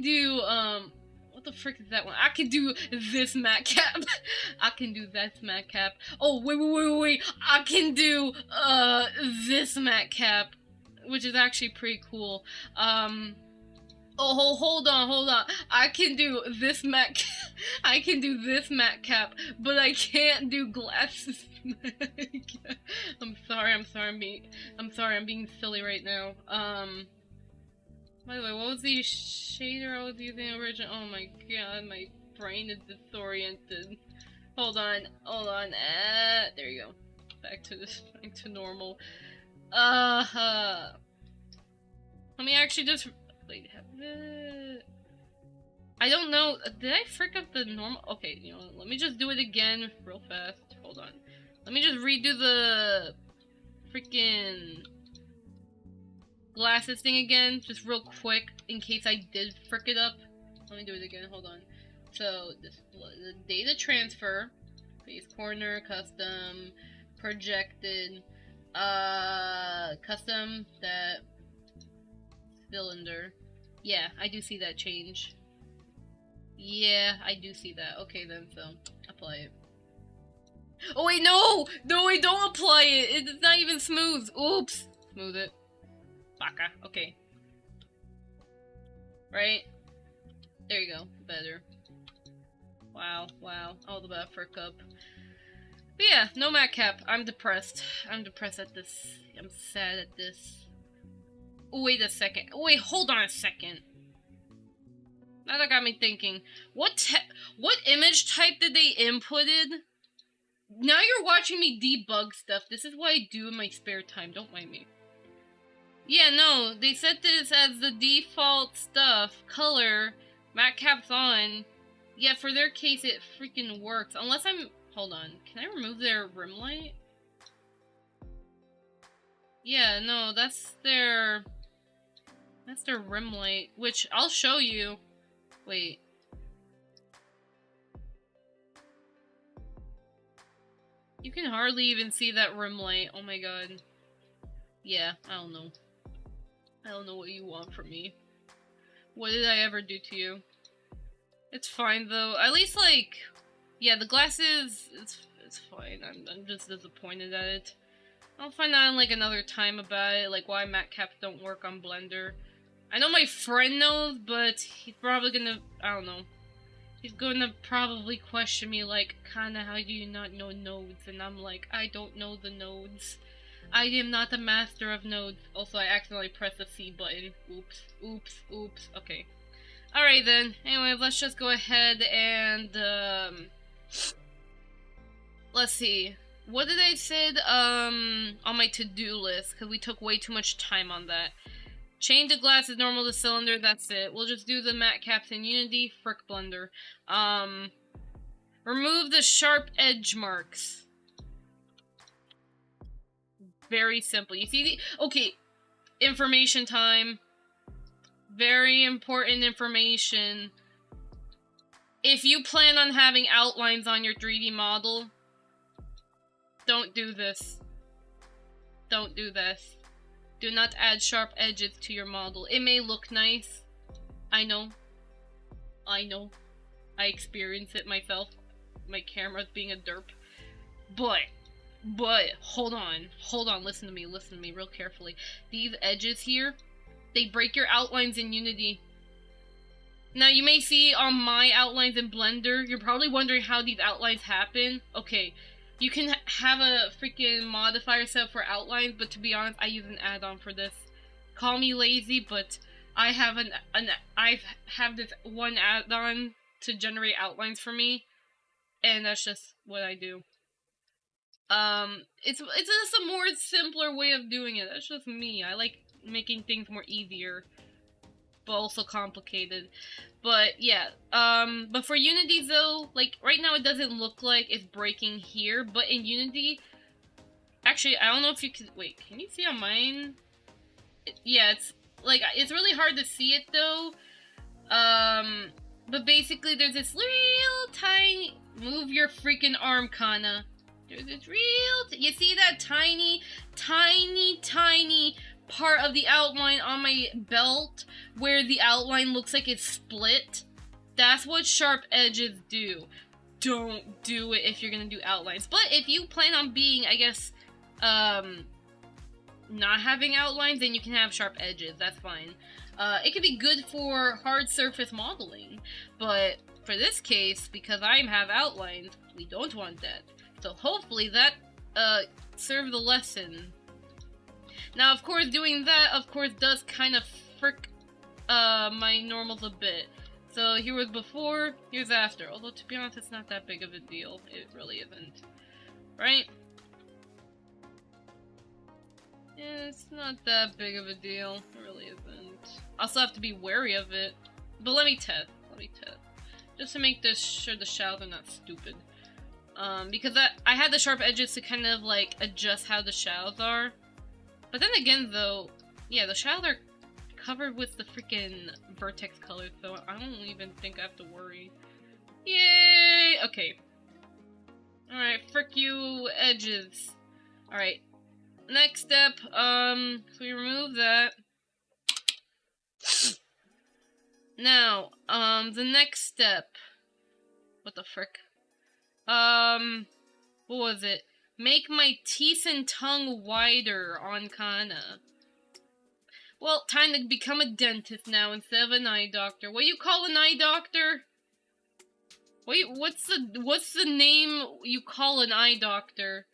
do, what the frick is that one? I can do this matcap. I can do this matcap. Oh, wait. I can do, this matcap, which is actually pretty cool. Oh, hold on. I can do this matcap. I can do this matcap, but I can't do glasses. I'm sorry. I'm being silly right now. By the way, what was the shader I was using originally? Oh my god, my brain is disoriented. Hold on. There you go. Back to normal. Let me actually just wait. I don't know. Did I frick up the normal? Okay, you know, let me just do it again real fast. Hold on. Let me just redo the freaking glasses thing again, just real quick, in case I did frick it up. Let me do it again, hold on. So, the data transfer, face corner, custom, projected, custom, that, cylinder. Yeah, I do see that change. Yeah, I do see that. Okay then, so apply it. Oh wait, no! No, wait, don't apply it! It's not even smooth! Oops! Smooth it. Baka. Okay. Right? There you go. Better. Wow, wow. All the better for a cup. But yeah, no mat cap. I'm depressed. I'm depressed at this. I'm sad at this. Oh, wait a second. Oh, wait, hold on a second. Now that got me thinking. What image type did they inputted? Now you're watching me debug stuff. This is what I do in my spare time. Don't mind me. Yeah, no. They set this as the default stuff. Color. Matte cap's on. Yeah, for their case, it freaking works. Unless I'm... Hold on. Can I remove their rim light? Yeah, no. That's their rim light. Which, I'll show you. Wait. You can hardly even see that rim light. Oh my god. Yeah, I don't know. I don't know what you want from me. What did I ever do to you? It's fine though. At least like, yeah, the glasses, it's fine. I'm just disappointed at it. I'll find out in like another time about it, like why matte caps don't work on Blender. I know my friend knows, but he's probably gonna, I don't know. He's gonna probably question me like, kinda, how do you not know nodes? And I'm like, I don't know the nodes. I am not a master of nodes. Also, I accidentally pressed the C button. Oops, oops, oops. Okay. Alright then. Anyway, let's just go ahead and, let's see. What did I said, on my to-do list? Because we took way too much time on that. Change the glass is normal to cylinder, that's it. We'll just do the matte caps in Unity. Frick Blender. Remove the sharp edge marks. Very simple. You see the... Okay. Information time. Very important information. If you plan on having outlines on your 3D model, don't do this. Don't do this. Do not add sharp edges to your model. It may look nice. I know. I know. I experience it myself. My camera's being a derp. But, hold on, listen to me real carefully. These edges here, they break your outlines in Unity. Now, you may see on my outlines in Blender, you're probably wondering how these outlines happen. Okay, you can have a freaking modifier set for outlines, but to be honest, I use an add-on for this. Call me lazy, but I have I have this one add-on to generate outlines for me, and that's just what I do. It's just a more simpler way of doing it. That's just me. I like making things more easier, but also complicated. But yeah, but for Unity though, like right now it doesn't look like it's breaking here, but in Unity, actually I don't know if you can, wait, can you see on mine? Yeah, it's like, it's really hard to see it though. But basically there's this real tiny, move your freaking arm, Kana. There's this real, you see that tiny part of the outline on my belt where the outline looks like it's split? That's what sharp edges do. Don't do it if you're gonna do outlines. But if you plan on being, I guess, not having outlines, then you can have sharp edges. That's fine. It can be good for hard surface modeling, but for this case, because I have outlines, we don't want that. So hopefully that served the lesson. Now, of course, doing that, of course, does kind of frick my normals a bit. So here was before, here's after. Although, to be honest, it's not that big of a deal. It really isn't. Right? Yeah, it's not that big of a deal. It really isn't. I also have to be wary of it. But let me test. Just to make sure the shadows are not stupid. Because I had the sharp edges to kind of, like, adjust how the shadows are. But then again, though, yeah, the shadows are covered with the freaking vertex color, so I don't even think I have to worry. Yay! Okay. Alright, frick you, edges. Alright. Next step, so we remove that. Now, the next step. What the frick? What was it? Make my teeth and tongue wider on Kana. Well, time to become a dentist now instead of an eye doctor. What do you call an eye doctor? What's the name you call an eye doctor?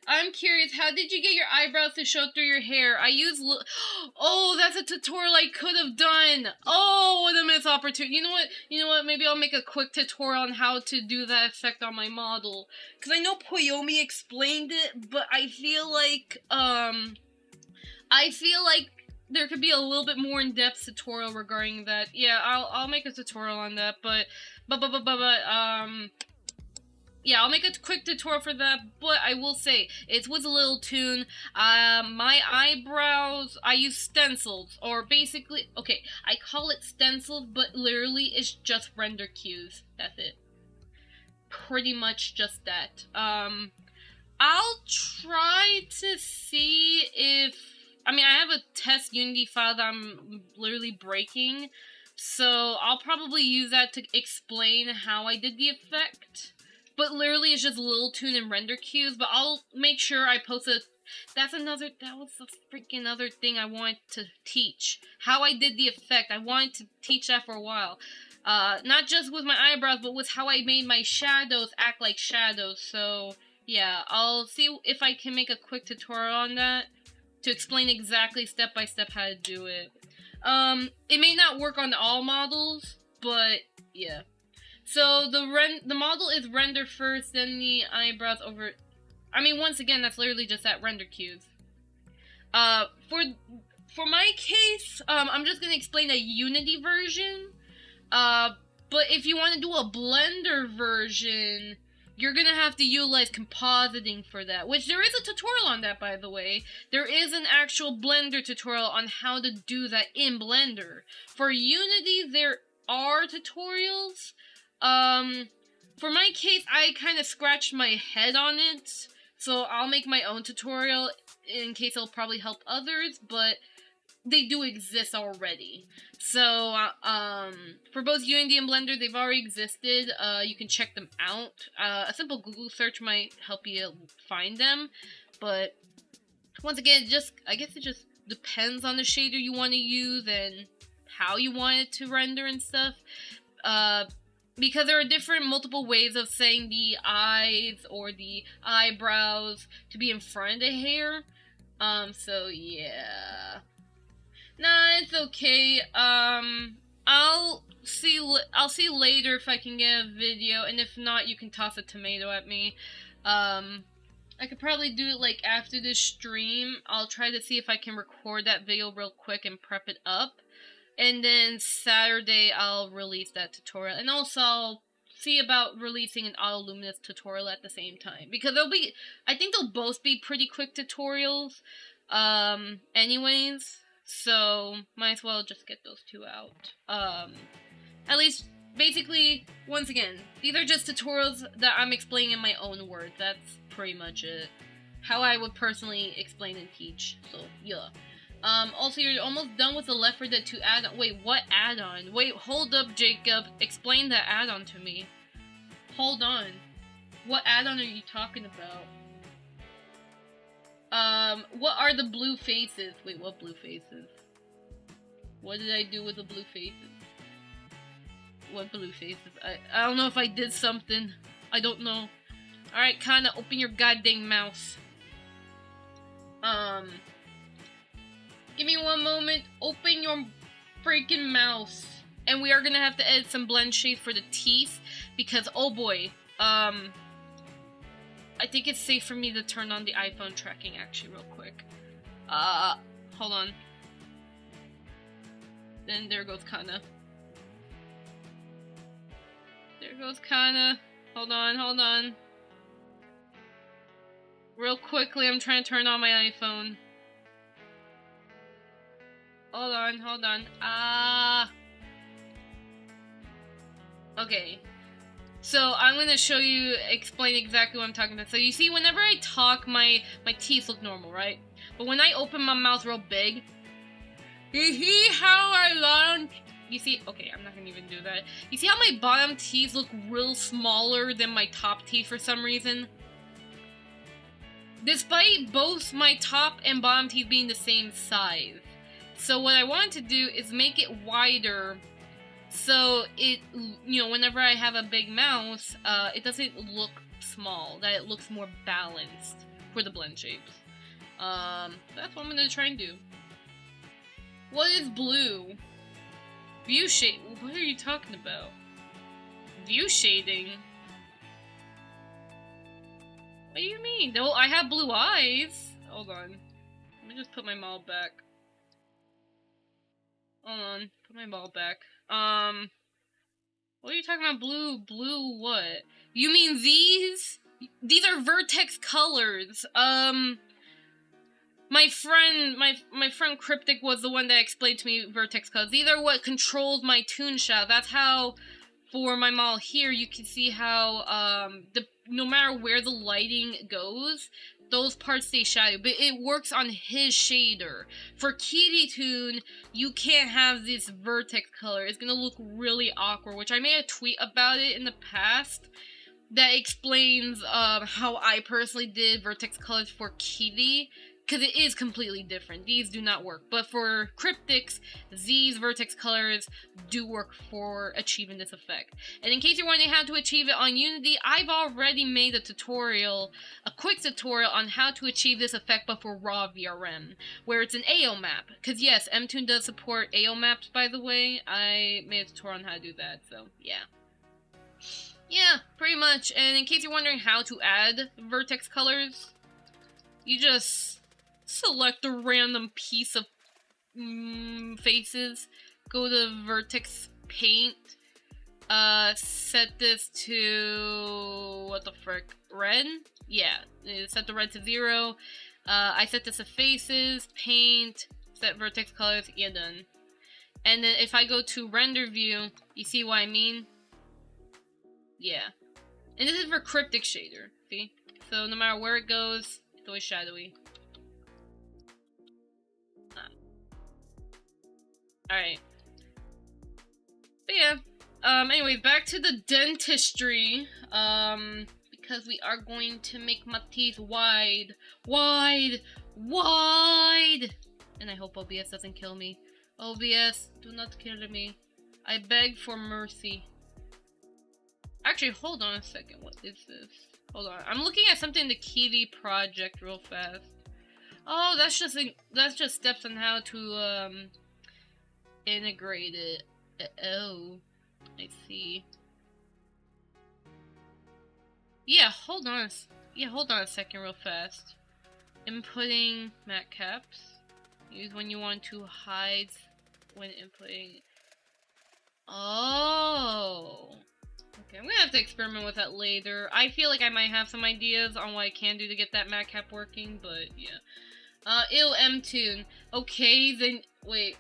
I'm curious, how did you get your eyebrows to show through your hair? I use oh, that's a tutorial I could have done. Oh, what a missed opportunity. You know what? Maybe I'll make a quick tutorial on how to do that effect on my model. Because I know Poyomi explained it, but I feel like there could be a little bit more in-depth tutorial regarding that. Yeah, I'll make a tutorial on that, yeah, I'll make a quick tutorial for that, but I will say, it's with a little tune. My eyebrows, I use stencils, or basically, okay, I call it stencils, but literally it's just render cues. That's it. Pretty much just that. I'll try to see if, I mean, I have a test Unity file that I'm literally breaking, so I'll probably use that to explain how I did the effect. But literally, it's just little tune and render cues. But I'll make sure I post a. That was the freaking other thing I wanted to teach. How I did the effect. I wanted to teach that for a while. Not just with my eyebrows, but with how I made my shadows act like shadows. So yeah, I'll see if I can make a quick tutorial on that to explain exactly step by step how to do it. It may not work on all models, but yeah. So the model is render first, then the eyebrows over. I mean, once again, that's literally just that render cues. For my case, I'm just gonna explain a Unity version. But if you want to do a Blender version, you're gonna have to utilize compositing for that. Which there is a tutorial on that, by the way. There is an actual Blender tutorial on how to do that in Blender. For Unity, there are tutorials. For my case, I kind of scratched my head on it, so I'll make my own tutorial in case it'll probably help others, but they do exist already. So, for both Unity and Blender, they've already existed. You can check them out. A simple Google search might help you find them, but once again, I guess it just depends on the shader you want to use and how you want it to render and stuff. Because there are different multiple ways of saying the eyes or the eyebrows to be in front of the hair. So yeah. Nah, it's okay. I'll see later if I can get a video, and if not, you can toss a tomato at me. I could probably do it like after this stream. I'll try to see if I can record that video real quick and prep it up. And then Saturday, I'll release that tutorial. And also, I'll see about releasing an auto luminous tutorial at the same time. Because I think they'll both be pretty quick tutorials. Anyways. So, might as well just get those two out. At least, basically, once again, these are just tutorials that I'm explaining in my own words. That's pretty much it. How I would personally explain and teach. So, yeah. Also, you're almost done with the Left 4 Dead 2 add-on. Wait, what add-on? Wait, hold up, Jacob. Explain that add-on to me. Hold on. What add-on are you talking about? What are the blue faces? Wait, what blue faces? What did I do with the blue faces? What blue faces? I don't know if I did something. I don't know. Alright, kinda open your goddamn mouth. Give me one moment. Open your freaking mouth. And we are gonna have to edit some blend shades for the teeth. Because, oh boy. I think it's safe for me to turn on the iPhone tracking actually real quick. Hold on. Then there goes Kana. There goes Kana. Hold on. Real quickly, I'm trying to turn on my iPhone. Hold on. Okay. So, I'm gonna show you, explain exactly what I'm talking about. So, you see, whenever I talk, my teeth look normal, right? But when I open my mouth real big, you see how I you see, okay, I'm not gonna even do that. You see how my bottom teeth look real smaller than my top teeth for some reason? Despite both my top and bottom teeth being the same size. So what I wanted to do is make it wider, so it, you know, whenever I have a big mouth, it doesn't look small, that it looks more balanced for the blend shapes. That's what I'm gonna try and do. What is blue? View shade. What are you talking about? View shading? What do you mean? No, I have blue eyes. Hold on. Let me just put my mall back. Hold on. Put my ball back. What are you talking about? Blue? Blue what? You mean these? These are vertex colors. My friend Cryptic was the one that explained to me vertex colors. These are what controls my toon shadow. That's how, for my model here, you can see how, no matter where the lighting goes, those parts stay shadow, but it works on his shader. For Kitty Toon, you can't have this vertex color. It's gonna look really awkward, which I made a tweet about it in the past that explains how I personally did vertex colors for Kitty, because it is completely different. These do not work. But for Cryptics, these vertex colors do work for achieving this effect. And in case you're wondering how to achieve it on Unity, I've already made a tutorial, a quick tutorial on how to achieve this effect but for raw VRM, where it's an AO map. Because yes, Mtoon does support AO maps, by the way. I made a tutorial on how to do that, so yeah. Yeah, pretty much. And in case you're wondering how to add vertex colors, you just select a random piece of faces, go to vertex paint, set this to, what the frick, red? Yeah, set the red to 0. I set this to faces, paint, set vertex colors, yeah, done. And then if I go to render view, you see what I mean? Yeah. And this is for Cryptic shader, see? So no matter where it goes, it's always shadowy. Alright. But yeah. Anyways, back to the dentistry. Because we are going to make my teeth wide. Wide! Wide! And I hope OBS doesn't kill me. OBS, do not kill me. I beg for mercy. Actually, hold on a second. What is this? Hold on. I'm looking at something in the Kitty project real fast. Oh, that's just steps on how to, integrate it. Oh, I see. Yeah, hold on a second real fast. Inputting matte caps. Use when you want to hide when inputting. Oh. Okay, I'm gonna have to experiment with that later. I feel like I might have some ideas on what I can do to get that matte cap working, but yeah. Ew, Mtoon. Okay, then, wait.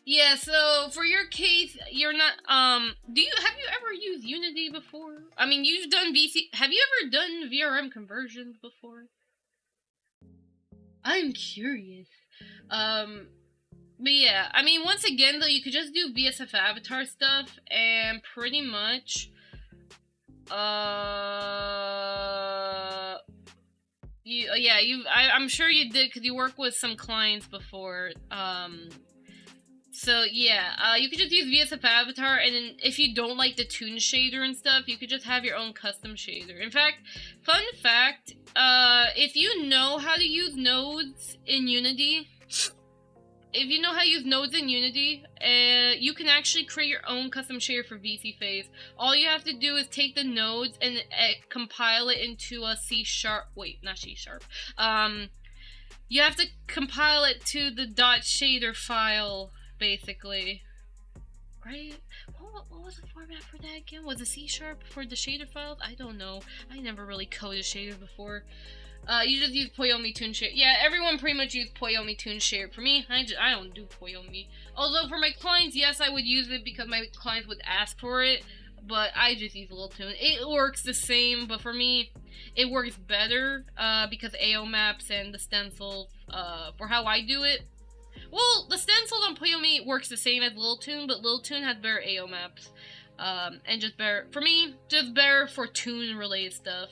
Yeah, so for your case, you're not, have you ever used Unity before? I mean, you've done have you ever done VRM conversions before? I'm curious. But yeah, I mean, once again, though, you could just do VSF avatar stuff, and pretty much, I'm sure you did, because you worked with some clients before, so yeah, you could just use VSF avatar, and then if you don't like the toon shader and stuff, you could just have your own custom shader. In fact, fun fact, if you know how to use nodes in Unity, you can actually create your own custom shader for VC Phase. All you have to do is take the nodes and compile it into a C#. Wait, not C#. You have to compile it to the .shader file, basically. Right? What was the format for that again? Was it C# for the shader files? I don't know. I never really coded shaders before. You just use Poyomi Toon Shader. Yeah, everyone pretty much use Poyomi Toon Shader. For me, I don't do Poyomi. Although for my clients, yes, I would use it because my clients would ask for it. But I just use Little Toon. It works the same, but for me, it works better because AO maps and the stencils, for how I do it. Well, the stencil on Poyomi works the same as Lil Toon, but Lil Toon has better AO maps. And just better, for me, just better for Toon-related stuff,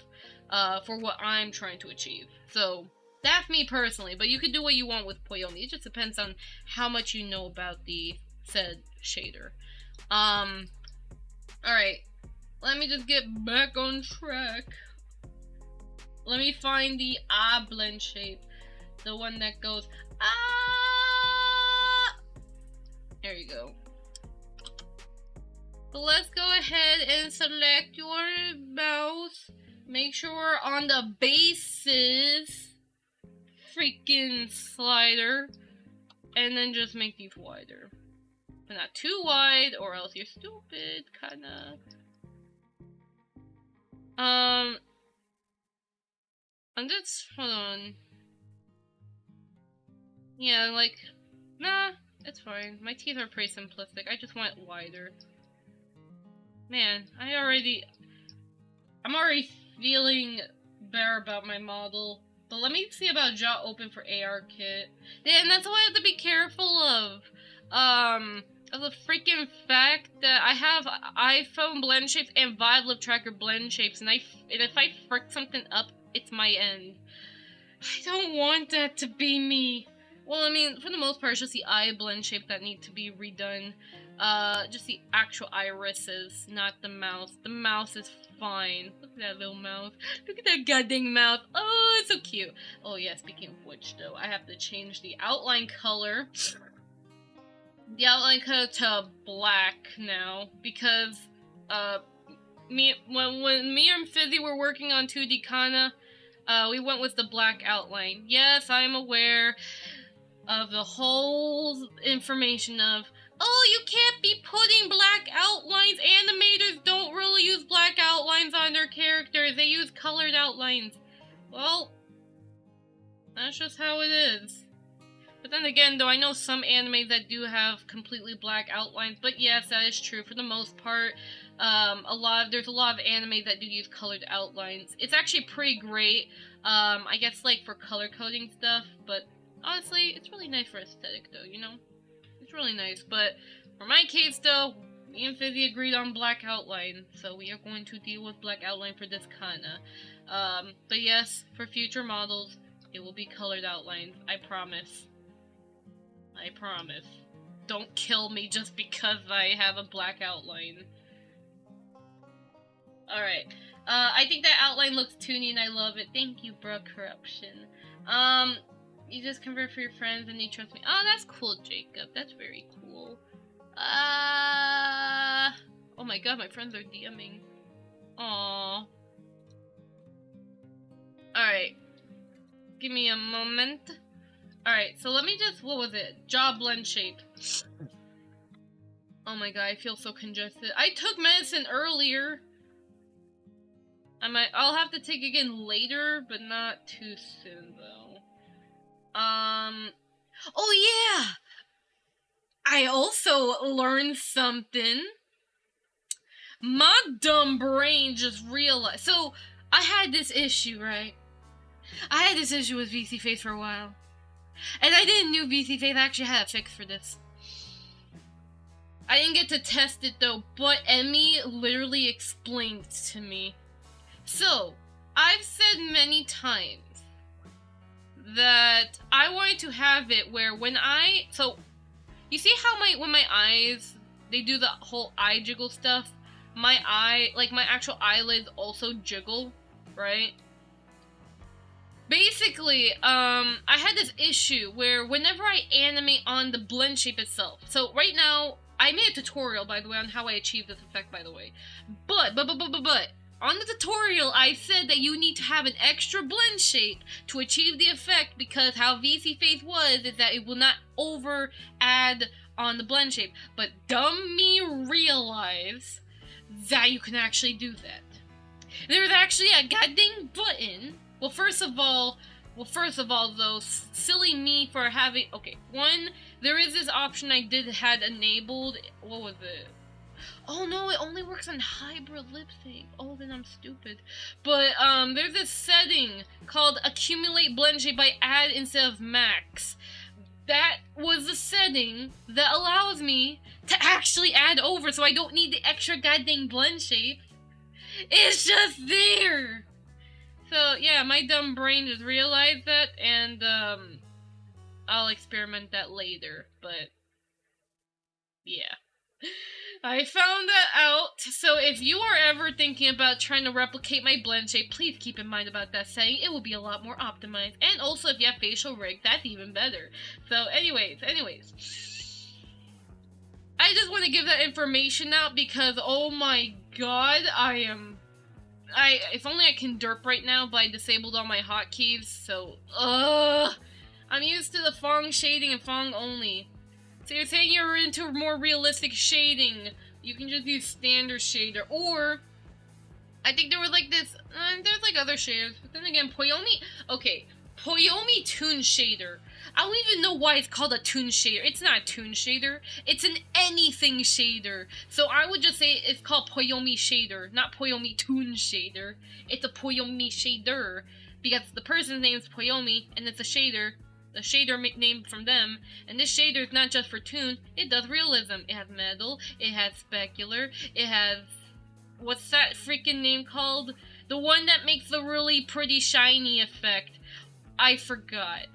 for what I'm trying to achieve. So, that's me personally, but you can do what you want with Poyomi. It just depends on how much you know about the said shader. Alright. Let me just get back on track. Let me find the blend shape. The one that goes, There you go. So let's go ahead and select your mouse. Make sure we're on the bases freaking slider. And then just make these wider. But not too wide, or else you're stupid, kinda. I'm just, hold on. Yeah, like, nah, it's fine. My teeth are pretty simplistic. I just want it wider. Man, I'm already feeling better about my model. But let me see about jaw open for AR kit. Yeah, and that's what I have to be careful of. The freaking fact that I have iPhone blend shapes and Vive Lip Tracker blend shapes, and if I frick something up, it's my end. I don't want that to be me. Well, I mean, for the most part, it's just the eye blend shape that need to be redone. Just the actual irises, not the mouth. The mouth is fine. Look at that little mouth. Look at that goddamn mouth. Oh, it's so cute. Oh yeah, speaking of which, though, I have to change the outline color. The outline color to black now, because, when me and Fizzy were working on 2D Kana, we went with the black outline. Yes, I'm aware of the whole information of, oh, you can't be putting black outlines. Animators don't really use black outlines on their characters. They use colored outlines. Well, that's just how it is. But then again, though, I know some animes that do have completely black outlines. But yes, that is true. For the most part, there's a lot of anime that do use colored outlines. It's actually pretty great, I guess, like, for color coding stuff. But honestly, it's really nice for aesthetic, though, you know? It's really nice. But for my case, though, me and Fizzy agreed on black outline. So we are going to deal with black outline for this Kana. But yes, for future models, it will be colored outlines. I promise. I promise. Don't kill me just because I have a black outline. Alright. I think that outline looks toony and I love it. Thank you, bro, corruption. You just convert for your friends and they trust me. Oh, that's cool, Jacob. That's very cool. Oh my god, my friends are DMing. Aww. Alright. Give me a moment. Alright, so let me just, what was it? Jaw blend shape. Oh my god, I feel so congested. I took medicine earlier. I'll have to take again later, but not too soon though. Oh yeah! I also learned something. My dumb brain just realized. So, I had this issue, right? I had this issue with VC Face for a while. And I didn't know VC Face actually had a fix for this. I didn't get to test it though, but Emmy literally explained to me. So, I've said many times that I wanted to have it where when so, you see how when my eyes, they do the whole eye jiggle stuff? My actual eyelids also jiggle, right? Basically, I had this issue where whenever I animate on the blend shape itself, so right now, I made a tutorial, by the way, on how I achieved this effect, by the way, but, on the tutorial, I said that you need to have an extra blend shape to achieve the effect, because how VC Face was is that it will not over add on the blend shape, but dumb me realize that you can actually do that. There's actually a goddamn button. Well, first of all, though, silly me for having... Okay, one, there is this option I had enabled. What was it? Oh no, it only works on hybrid lip sync. Oh, then I'm stupid. But, there's this setting called Accumulate Blend Shape by Add instead of Max. that was the setting that allows me to actually add over, so I don't need the extra goddamn blend shape. It's just there! So, yeah, my dumb brain just realized that, and, I'll experiment that later, but, yeah. I found that out, so if you are ever thinking about trying to replicate my blend shape, please keep in mind about that setting. It will be a lot more optimized. And also, if you have facial rig, that's even better. So, anyways. I just want to give that information out because, oh my god, if only I can derp right now, but I disabled all my hotkeys, so, I'm used to the Fong shading and Fong only. So you're saying you're into more realistic shading. You can just use standard shader, or I think there were like this, there's like other shaders, but then again, Poyomi Toon Shader. I don't even know why it's called a Toon Shader. It's not a Toon Shader. It's an anything shader. So I would just say it's called Poyomi Shader, not Poyomi Toon Shader. It's a Poyomi Shader, because the person's name is Poyomi, and it's a shader. The shader named from them, and this shader is not just for toon, it does realism. It has metal, it has specular, it has, what's that freaking name called? The one that makes the really pretty shiny effect. I forgot.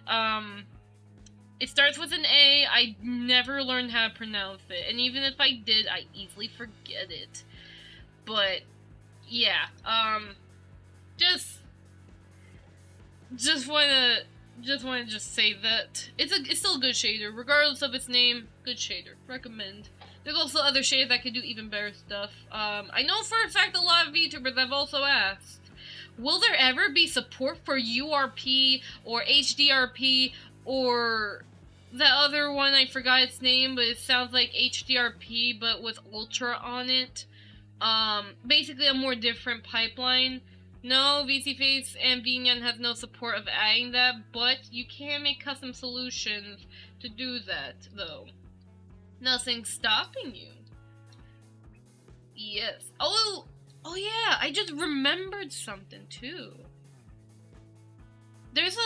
It starts with an A, I never learned how to pronounce it, and even if I did, I easily forget it. But, yeah, just wanna say that it's still a good shader, regardless of its name. Good shader, recommend. There's also other shaders that can do even better stuff. I know for a fact a lot of VTubers have also asked, will there ever be support for URP or HDRP or the other one, I forgot its name, but it sounds like HDRP but with Ultra on it. Basically a more different pipeline. No, VCFace and VNyan has no support of adding that, but you can make custom solutions to do that, though. Nothing's stopping you. Yes. Oh yeah, I just remembered something, too. There was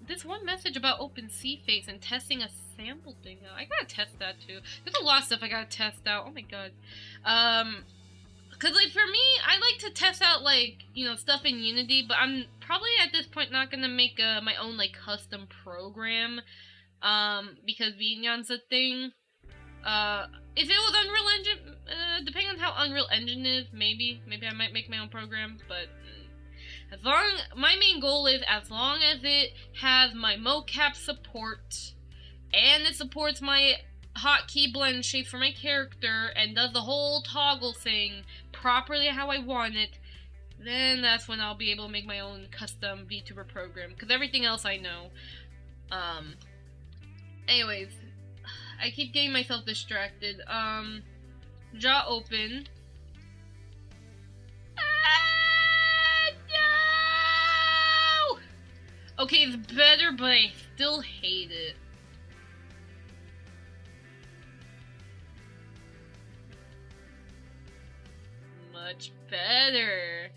this one message about OpenCFace and testing a sample thing out. I gotta test that, too. There's a lot of stuff I gotta test out. Oh my god. Because, like, for me, I like to test out, like, you know, stuff in Unity, but I'm probably at this point not going to make my own, like, custom program, because VNyan's a thing. If it was Unreal Engine, depending on how Unreal Engine is, maybe I might make my own program, but my main goal is, as long as it has my mocap support, and it supports my hotkey blend shape for my character, and does the whole toggle thing properly how I want it, then that's when I'll be able to make my own custom VTuber program, because everything else I know. Anyways, I keep getting myself distracted. Jaw open. No! Okay, it's better, but I still hate it. Much better.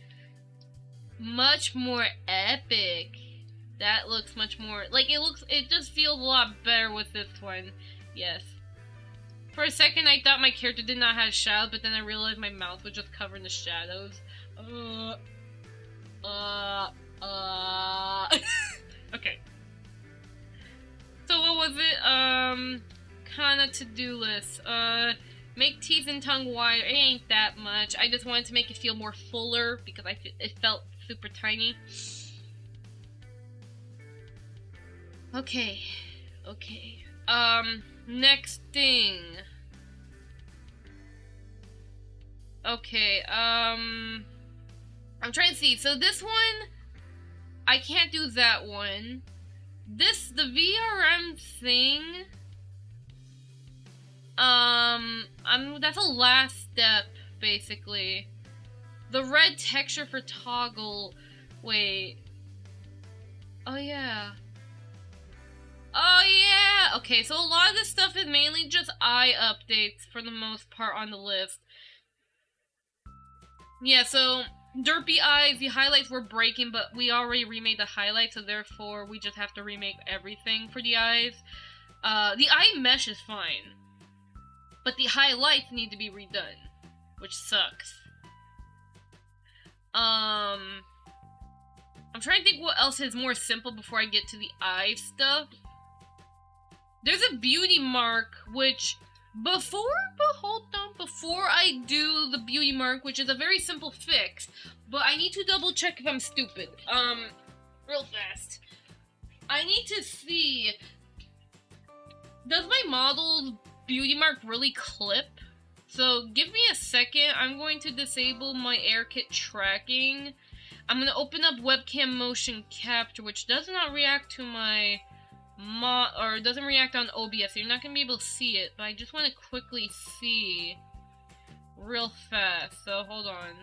Much more epic. That looks much more, like, it just feels a lot better with this one. Yes. For a second I thought my character did not have shadows, but then I realized my mouth was just covered in the shadows. Okay. So what was it? Kinda to-do list. Make teeth and tongue wider. It ain't that much. I just wanted to make it feel more fuller because it felt super tiny. Okay. Next thing. Okay, I'm trying to see. So this one, I can't do that one. The VRM thing, that's a last step, basically. The red texture for toggle, wait. Oh yeah. Okay, so a lot of this stuff is mainly just eye updates for the most part on the list. Yeah, so derpy eyes, the highlights were breaking, but we already remade the highlights, so therefore we just have to remake everything for the eyes. The eye mesh is fine, but the highlights need to be redone, which sucks. I'm trying to think what else is more simple before I get to the eye stuff. There's a beauty mark, which before I do the beauty mark, which is a very simple fix, but I need to double check if I'm stupid. Real fast. I need to see, does my model's beauty mark really clip? So give me a second. I'm going to disable my AirKit tracking. I'm going to open up webcam motion capture, which does not react to my or doesn't react on OBS, so you're not going to be able to see it, but I just want to quickly see real fast, so hold on.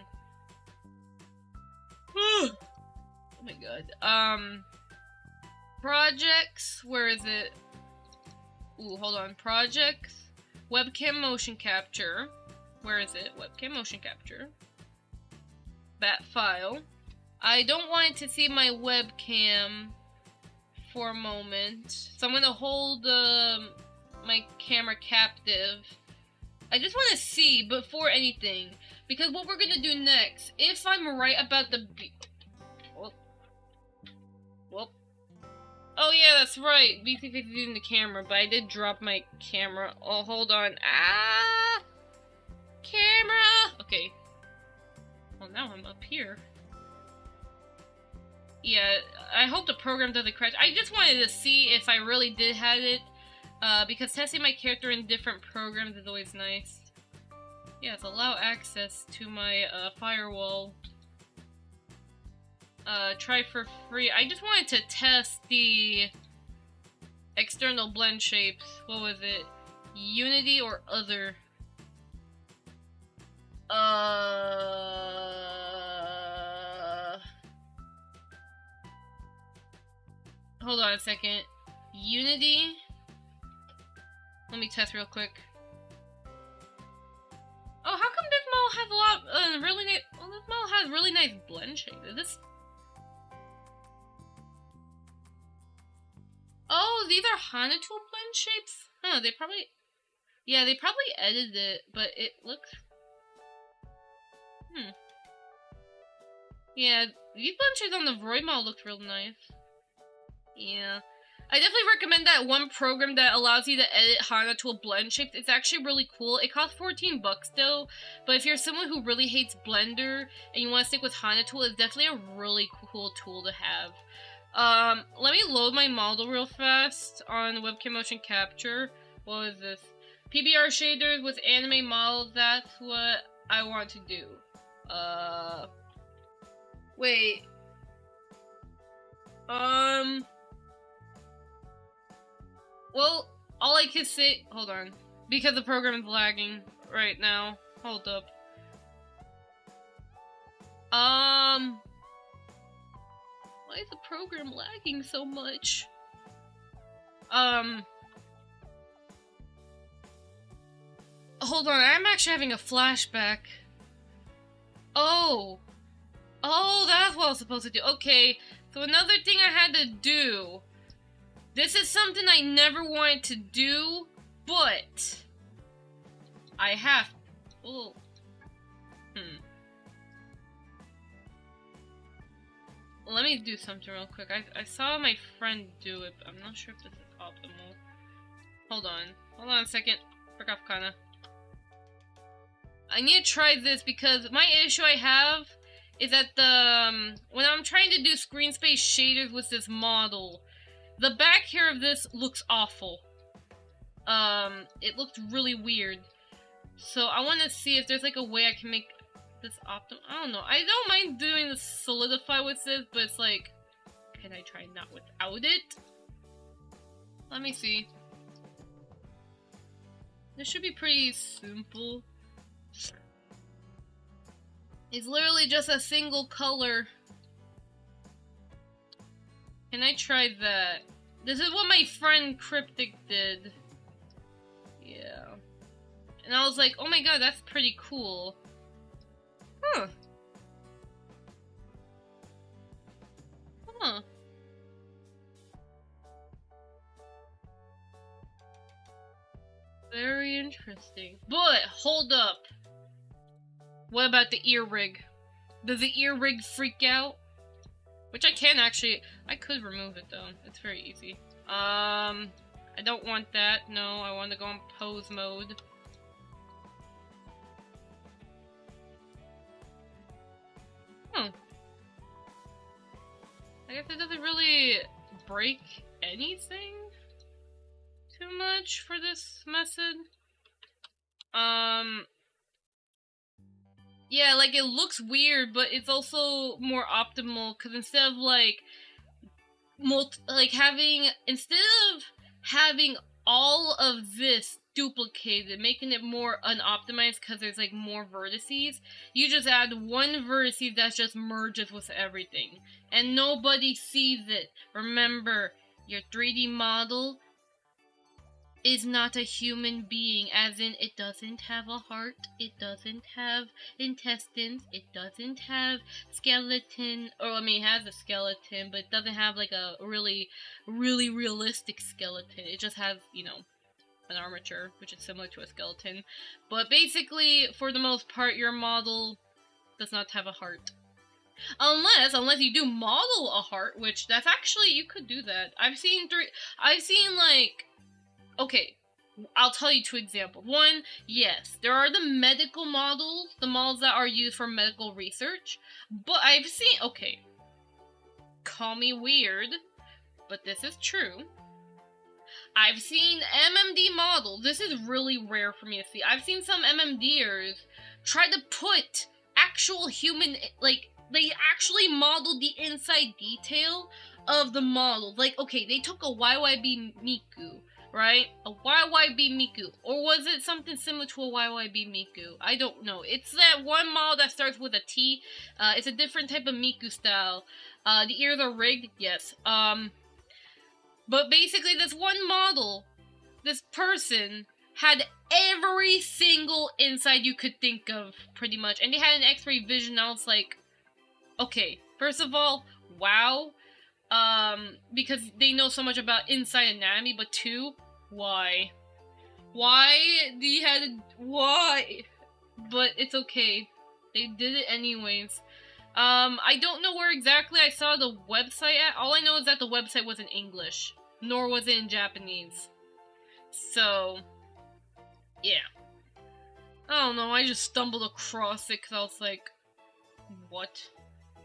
Oh my god. Projects, where is it? Ooh, hold on. Projects, webcam motion capture. Where is it? Webcam motion capture. That file. I don't want it to see my webcam for a moment, so I'm gonna hold my camera captive. I just want to see before anything, because what we're gonna do next, if I'm right about the oh yeah, that's right, BC50 is using the camera, but I did drop my camera. Oh, hold on. Camera! Okay. Well, now I'm up here. Yeah, I hope the program doesn't crash. I just wanted to see if I really did have it, because testing my character in different programs is always nice. Yes, allow access to my firewall. Try for free. I just wanted to test the external blend shapes. What was it? Unity or other? Hold on a second. Unity? Let me test real quick. Oh, how come this model has a lot really nice... Well, this model has really nice blend shade. Is this... Oh, these are Hanatul blend shapes? Huh, they probably... Yeah, they probably edited it, but it looks... Yeah, these blend shades on the Vroid model look real nice. Yeah. I definitely recommend that one program that allows you to edit Hanatul blend shapes. It's actually really cool. It costs $14 though, but if you're someone who really hates Blender and you want to stick with Hanatul, it's definitely a really cool tool to have. Let me load my model real fast on webcam motion capture. What is this? PBR shaders with anime models, that's what I want to do. Wait. Well, all I can say... Hold on. Because the program is lagging right now. Hold up. Why is the program lagging so much? Hold on, I'm actually having a flashback. Oh, that's what I was supposed to do. Okay, so another thing I had to do. This is something I never wanted to do, but I have. Oh. Let me do something real quick. I saw my friend do it, but I'm not sure if this is optimal. Hold on a second. Forgot kinda. I need to try this because my issue I have is that when I'm trying to do screen space shaders with this model, the back here of this looks awful. It looks really weird. So I want to see if there's like a way I can make this optimal. I don't know. I don't mind doing the solidify with this, but it's like, can I try not without it? Let me see. This should be pretty simple. It's literally just a single color. Can I try that? This is what my friend Cryptic did. Yeah. And I was like, oh my god, that's pretty cool. Huh. Very interesting. But, hold up. What about the ear rig? Does the ear rig freak out? Which I can actually... I could remove it, though. It's very easy. I don't want that. No, I want to go on pose mode. Hmm. I guess it doesn't really break anything too much for this method. Yeah, like, it looks weird, but it's also more optimal, because instead of, like, instead of having all of this duplicated, making it more unoptimized because there's, like, more vertices, you just add one vertice that just merges with everything, and nobody sees it. Remember, your 3D model is not a human being, as in it doesn't have a heart, it doesn't have intestines, it doesn't have skeleton, or I mean it has a skeleton, but it doesn't have like a really realistic skeleton. It just has, you know, an armature, which is similar to a skeleton. But basically, for the most part, your model does not have a heart. Unless you do model a heart, which that's actually, you could do that. I've seen like, okay, I'll tell you two examples. One, yes, there are the medical models, the models that are used for medical research, but I've seen, okay, call me weird, but this is true. I've seen MMD models, this is really rare for me to see. I've seen some MMDers try to put actual human, like, they actually modeled the inside detail of the model. Like, okay, they took a YYB Miku, right? A YYB Miku. Or was it something similar to a YYB Miku? I don't know. It's that one model that starts with a T. It's a different type of Miku style. The ears are rigged, yes. But basically this one model, this person, had every single inside you could think of, pretty much. And they had an X-ray vision. I was like, okay, first of all, wow. Because they know so much about inside anatomy, but two, why? Why do you have to, why? But it's okay. They did it anyways. I don't know where exactly I saw the website at. All I know is that the website was in English, nor was it in Japanese. So, yeah. I don't know, I just stumbled across it because I was like, what?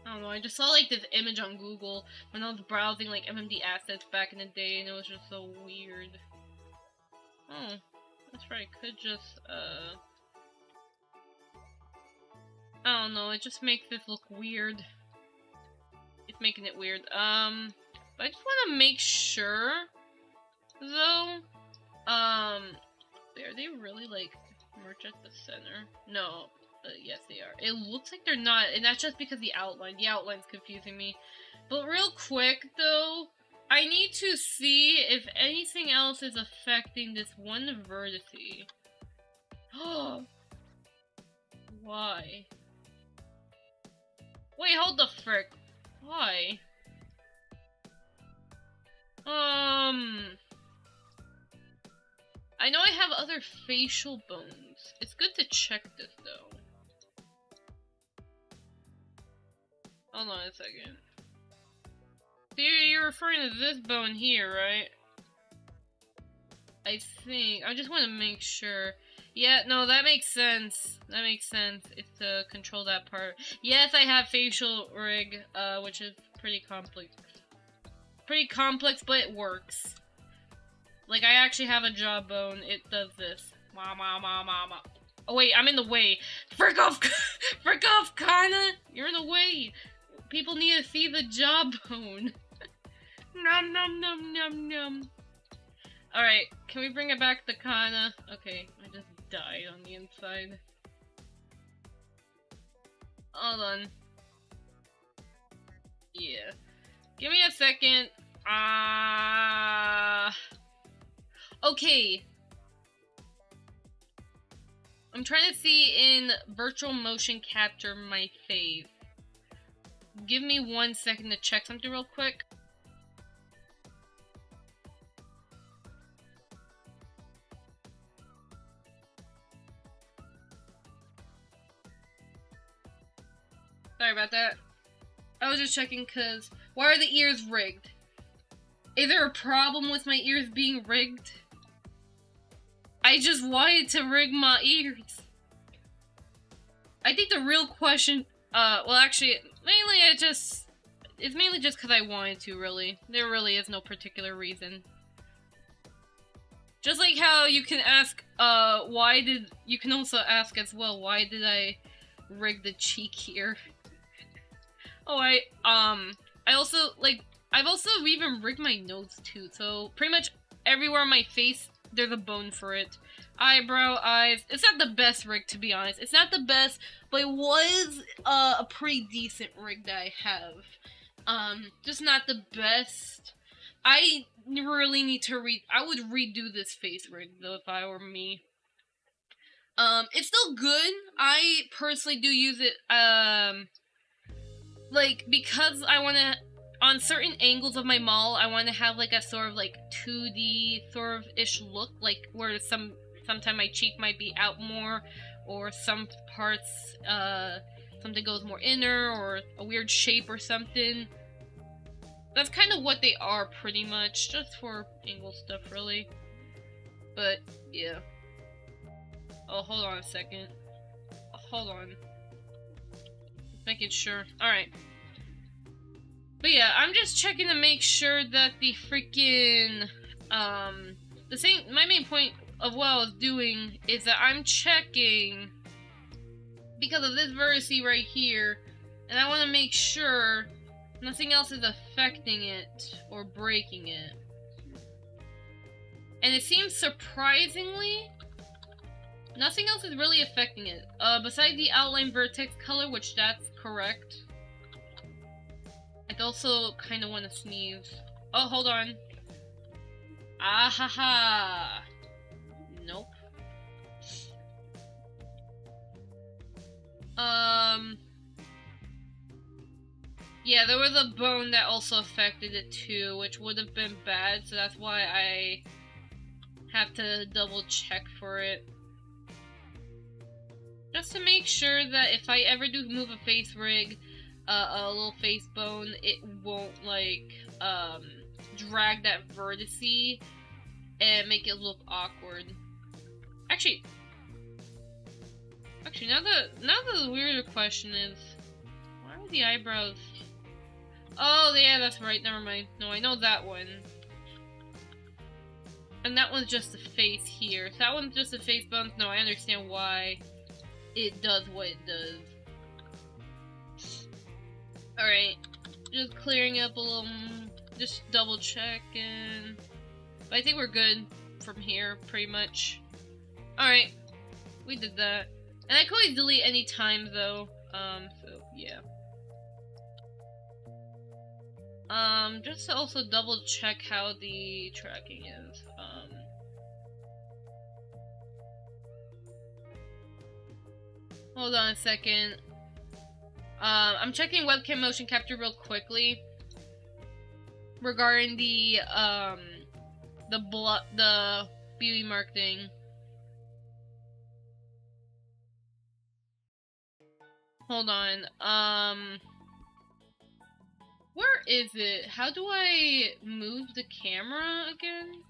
I don't know, I just saw like this image on Google when I was browsing like MMD assets back in the day, and it was just so weird. Oh, that's right, I could just, I don't know, it just makes this look weird. It's making it weird. But I just want to make sure, though, are they really, like, merged at the center? No. Yes, they are. It looks like they're not, and that's just because the outline's confusing me. But real quick, though, I need to see if anything else is affecting this one vertice. Oh, why? Wait, hold the frick. Why? I know I have other facial bones. It's good to check this, though. Hold on a second. So you're referring to this bone here, right? I think. I just want to make sure. Yeah, no, that makes sense. That makes sense. It's to control that part. Yes, I have facial rig, which is pretty complex. Pretty complex, but it works. Like, I actually have a jawbone. It does this. Oh, wait, I'm in the way. Frick off! Frick off, Kana! You're in the way! People need to see the jawbone. Nom nom nom nom nom. Alright, can we bring it back to Kana? Okay, I just died on the inside. Hold on. Yeah. Give me a second. Okay. I'm trying to see in virtual motion capture my face. Give me 1 second to check something real quick. Sorry about that. I was just checking because why are the ears rigged? Is there a problem with my ears being rigged? I just wanted to rig my ears. I think the real question, well actually, it's mainly just because I wanted to, really. There really is no particular reason. Just like how you can ask, you can also ask as well, why did I rig the cheek here? Oh, I've also even rigged my nose too, so pretty much everywhere on my face, there's a bone for it. Eyebrow, eyes, it's not the best rig, to be honest. It's not the best, but it was, a pretty decent rig that I have. Just not the best. I really need to I would redo this face rig, though, if I were me. It's still good. I personally do use it, like, because I want to, on certain angles of my mall, I want to have, like, a sort of, like, 2D sort of ish look, like, where sometime my cheek might be out more, or some parts, something goes more inner, or a weird shape or something. That's kind of what they are, pretty much, just for angle stuff, really. But, yeah. Oh, hold on a second. Hold on. Making sure. Alright. But yeah, I'm just checking to make sure that the freaking, my main point of what I was doing is that I'm checking because of this vertice right here, and I want to make sure nothing else is affecting it or breaking it. And it seems surprisingly, nothing else is really affecting it. Besides the outline vertex color, which that's correct. I also kind of want to sneeze. Oh, hold on. Ah ha ha. Nope. Yeah, there was a bone that also affected it too, which would have been bad, so that's why I have to double check for it. Just to make sure that if I ever do move a face rig, a little face bone, it won't, like, drag that vertice and make it look awkward. Actually, now the weirder question is, why are the eyebrows? Oh, yeah, that's right, never mind. No, I know that one. And that one's just the face here. If that one's just the face bones, no, I understand why it does what it does. Alright, just clearing up a little, just double checking. But I think we're good from here, pretty much. Alright, we did that. And I could always delete any time, though, so, yeah. Just to also double check how the tracking is, hold on a second. I'm checking webcam motion capture real quickly regarding the beauty mark thing. Hold on. Where is it? How do I move the camera again?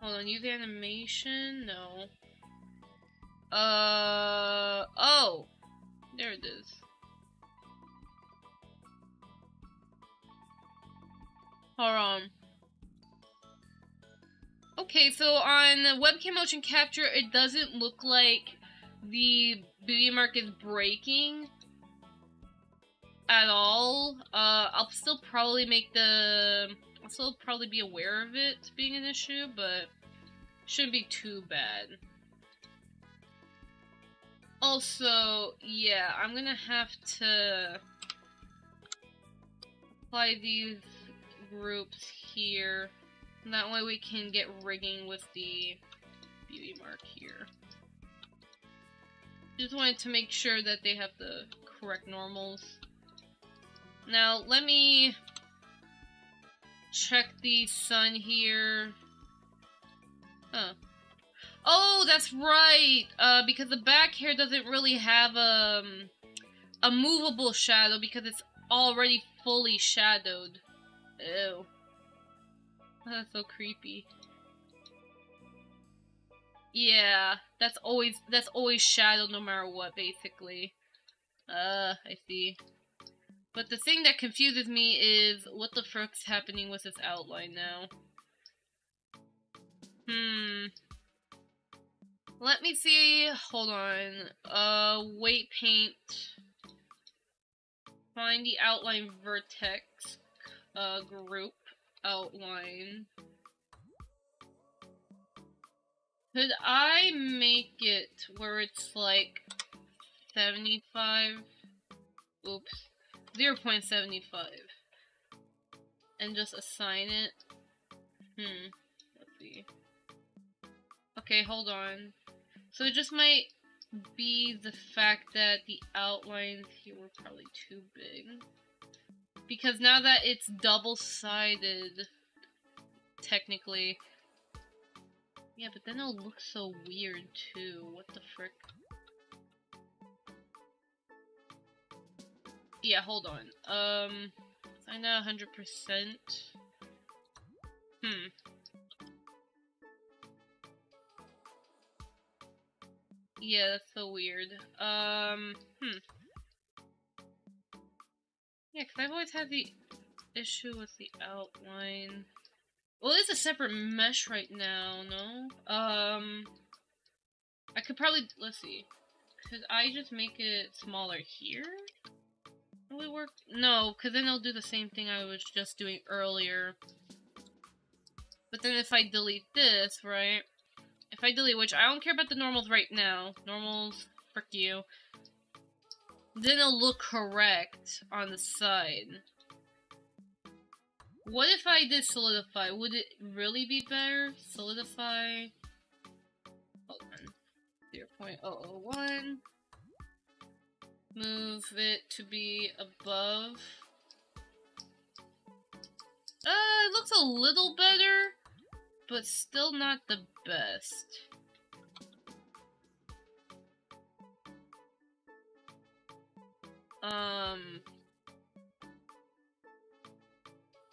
Hold on, use animation? No. Oh! There it is. Hold on. Okay, so on the webcam motion capture, it doesn't look like the beauty mark is breaking at all. I'll still probably be aware of it being an issue, but shouldn't be too bad. Also, yeah, I'm gonna have to apply these groups here. And that way we can get rigging with the beauty mark here. Just wanted to make sure that they have the correct normals. Now, let me check the sun here. Huh. Oh, that's right! Because the back hair doesn't really have, a movable shadow because it's already fully shadowed. Ew. That's so creepy. Yeah, that's always shadowed no matter what, basically. I see. But the thing that confuses me is what the frick's happening with this outline now. Let me see. Hold on. Weight paint. Find the outline vertex. Group outline. Could I make it where it's like 75? Oops. 0.75. And just assign it? Let's see. Okay, hold on. So it just might be the fact that the outlines here were probably too big. Because now that it's double-sided, technically. Yeah, but then it'll look so weird too. What the frick? Yeah, hold on. Sign out 100%. Yeah, that's so weird. Yeah, because I've always had the issue with the outline. Well, it's a separate mesh right now, no? I could probably, let's see. Could I just make it smaller here? Will it work? No, because then it'll do the same thing I was just doing earlier. But then if I delete this, right? If I delete, which I don't care about the normals right now. Normals, frick you. Then it'll look correct on the side. What if I did solidify? Would it really be better? Solidify. Hold on. 0.001. Move it to be above. It looks a little better, but still not the best.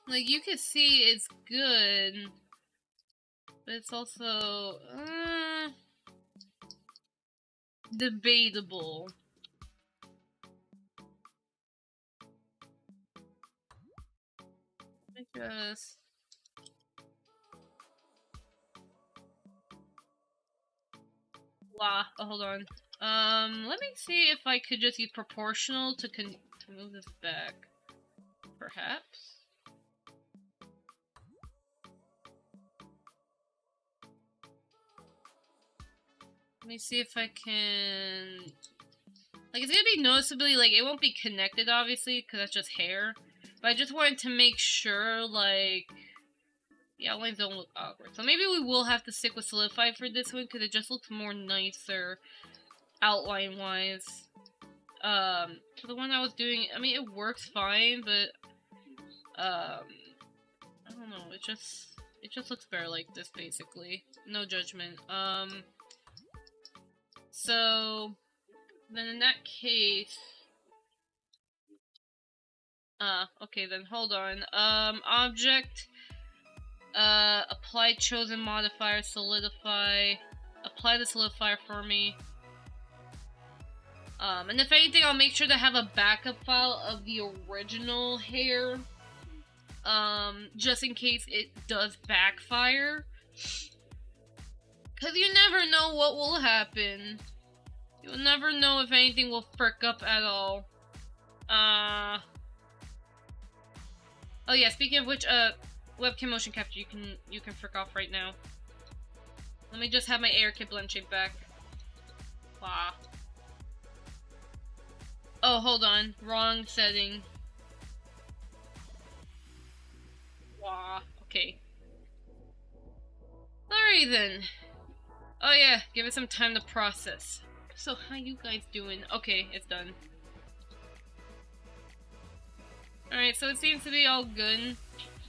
Like, you can see it's good, but it's also, debatable. I guess. Wow, hold on. Let me see if I could just use proportional to move this back. Perhaps? Let me see if I can... Like, it's gonna be noticeably, like, it won't be connected, obviously, because that's just hair. But I just wanted to make sure, like... The outlines don't look awkward. So maybe we will have to stick with Solidify for this one, because it just looks more nicer outline-wise. For the one I was doing, I mean, it works fine, but... I don't know, it just looks better like this, basically. No judgment. So, then in that case... okay, then hold on. Object, apply chosen modifier, solidify, apply the solidifier for me. And if anything, I'll make sure to have a backup file of the original hair, just in case it does backfire. Because you never know what will happen. You'll never know if anything will frick up at all. Oh yeah, speaking of which, webcam motion capture, you can frick off right now. Let me just have my AirKit blend shape back. Wow. Oh, hold on. Wrong setting. Wow. Okay. Alright then. Oh yeah, give it some time to process. So how you guys doing? Okay, it's done. Alright, so it seems to be all good.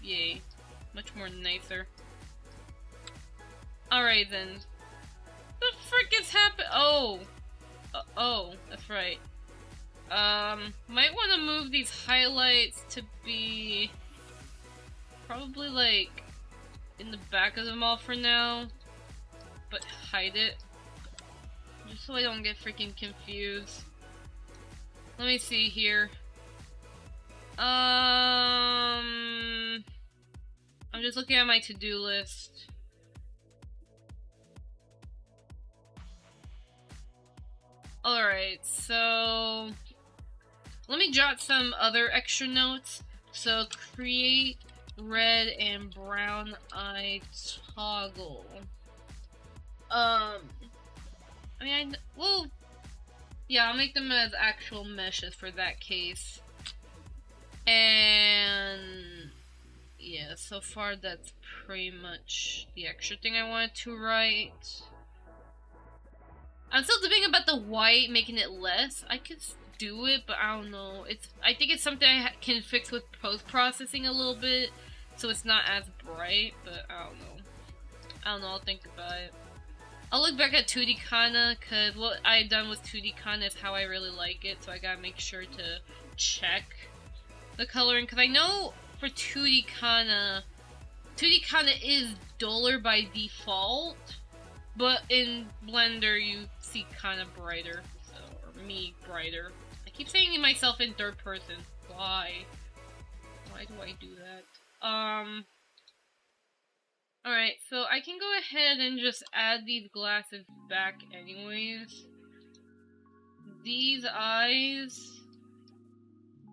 Yay. Much more nicer. Alright then. The frick is happening? Oh! Oh, that's right. Might want to move these highlights to be probably like in the back of them all for now, but hide it just so I don't get freaking confused. Let me see here. I'm just looking at my to-do list. Alright, so let me jot some other extra notes. So create red and brown eye toggle. Well, yeah, I'll make them as actual meshes for that case. And yeah, so far that's pretty much the extra thing I wanted to write. I'm still debating about the white, making it less. I could do it, but I don't know. I think it's something I can fix with post-processing a little bit, so it's not as bright, but I don't know. I'll think about it. I'll look back at 2D Kana, because what I've done with 2D Kana is how I really like it, so I gotta make sure to check the coloring, because I know for 2D Kana is duller by default, but in Blender you see kind of brighter, so, or me brighter. I keep saying myself in third person. Why? Why do I do that? Alright, so I can go ahead and just add these glasses back anyways. These eyes,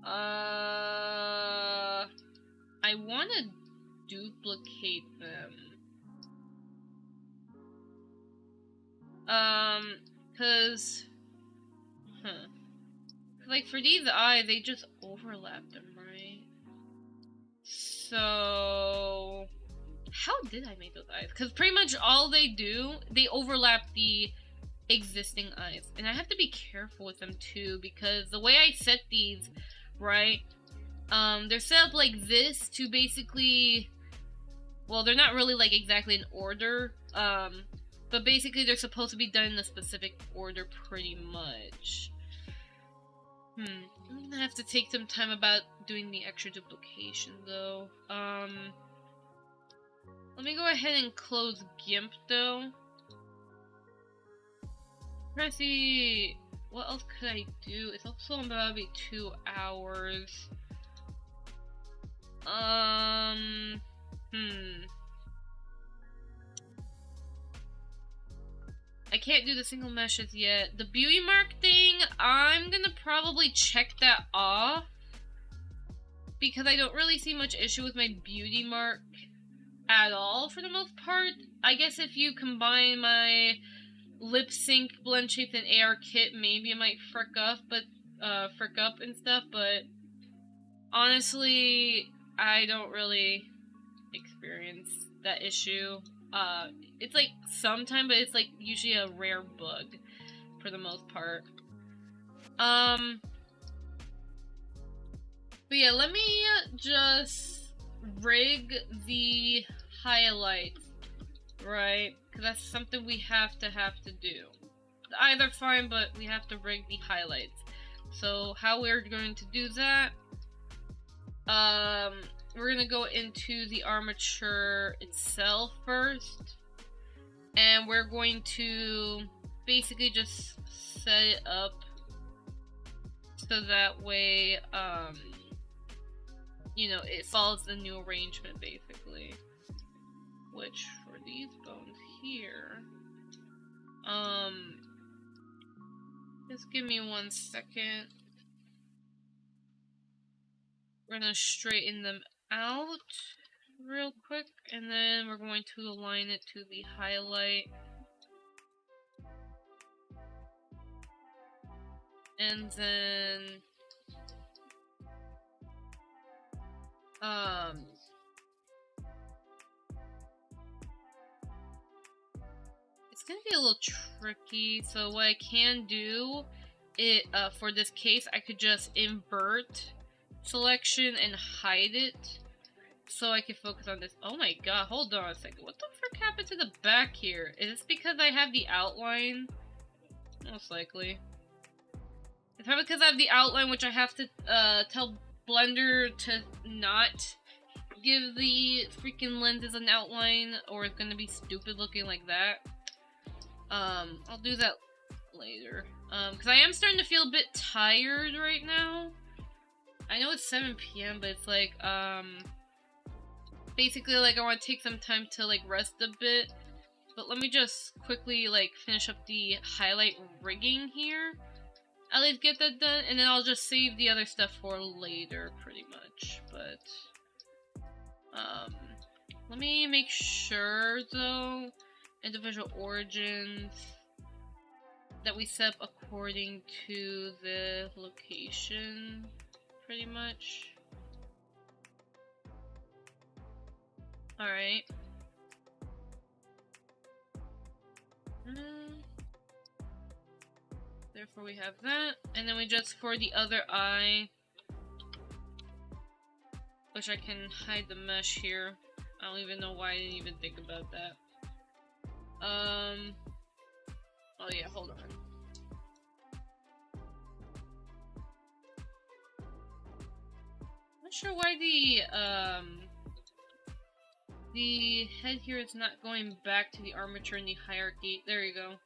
I want to duplicate them. Cause like for these eyes, they just overlap them, right? So how did I make those eyes? Because pretty much all they do, they overlap the existing eyes. And I have to be careful with them too, because the way I set these, right, they're set up like this to basically, well, they're not really like exactly in order, but basically they're supposed to be done in a specific order pretty much. I'm gonna have to take some time about doing the extra duplication though. Let me go ahead and close GIMP though. Try to see what else could I do. It's also about to be 2 hours. I can't do the single meshes yet. The beauty mark thing, I'm gonna probably check that off, because I don't really see much issue with my beauty mark at all for the most part. I guess if you combine my lip sync, blend shapes, and AR kit, maybe it might frick up and stuff, but honestly, I don't really experience that issue. It's like sometime, but it's like usually a rare bug for the most part. But yeah, let me just rig the highlights, right? Because that's something we have to do. Either fine, but we have to rig the highlights. So how we're going to do that? We're gonna go into the armature itself first, and we're going to basically just set it up so that way, you know, it follows the new arrangement basically. Which for these bones here, just give me 1 second. We're gonna straighten them out real quick, and then we're going to align it to the highlight. And then it's gonna be a little tricky, so what I can do for this case, I could just invert selection and hide it so I can focus on this. Oh my god, hold on a second. What the frick happened to the back here? Is this because I have the outline? Most likely. It's probably because I have the outline, which I have to tell Blender to not give the freaking lenses an outline, or it's gonna be stupid looking like that. I'll do that later. Because I am starting to feel a bit tired right now. I know it's 7 p.m., but it's like, basically, like, I want to take some time to, like, rest a bit. But let me just quickly, like, finish up the highlight rigging here. At least get that done, and then I'll just save the other stuff for later, pretty much. But, let me make sure, though, individual origins, that we set up according to the location, pretty much. Alright. Therefore we have that, and then we just, for the other eye, which I can hide the mesh here. I don't even know why I didn't even think about that. Oh yeah, hold on. Not sure why the head here is not going back to the armature in the hierarchy. There you go.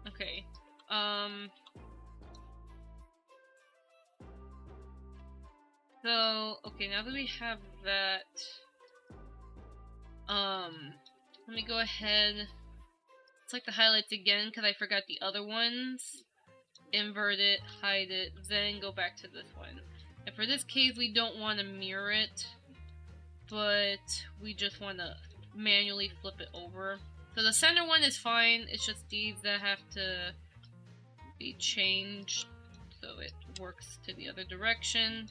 Okay. So, okay, now that we have that, let me go ahead, select the highlights again, because I forgot the other ones. Invert it, hide it, then go back to this one. And for this case, we don't want to mirror it, but we just want to manually flip it over. So the center one is fine, it's just these that have to be changed so it works to the other direction.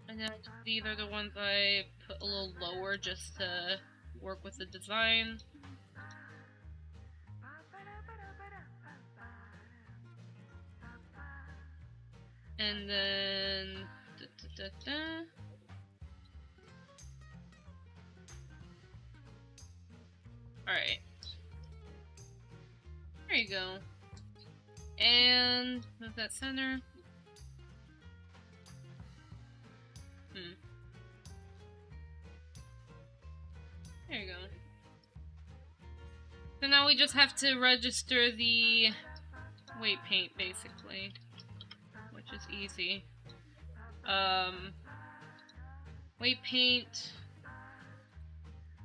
And then these are the ones I put a little lower just to work with the design. And then Alright. There you go. And move that center. There you go. So now we just have to register the weight paint, basically, which is easy. Weight paint.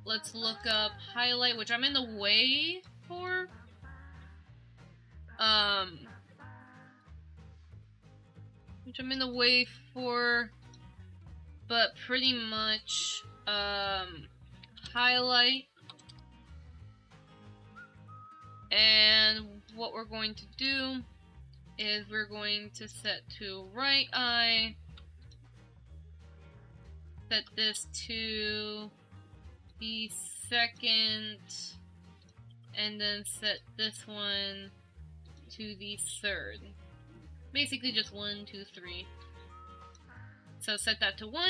Let's look up highlight, which I'm in the way for. Which I'm in the way for, but pretty much, highlight. And what we're going to do is we're going to set to right eye, set this to the second, and then set this one to the third. Basically just 1, 2, 3. So set that to 1.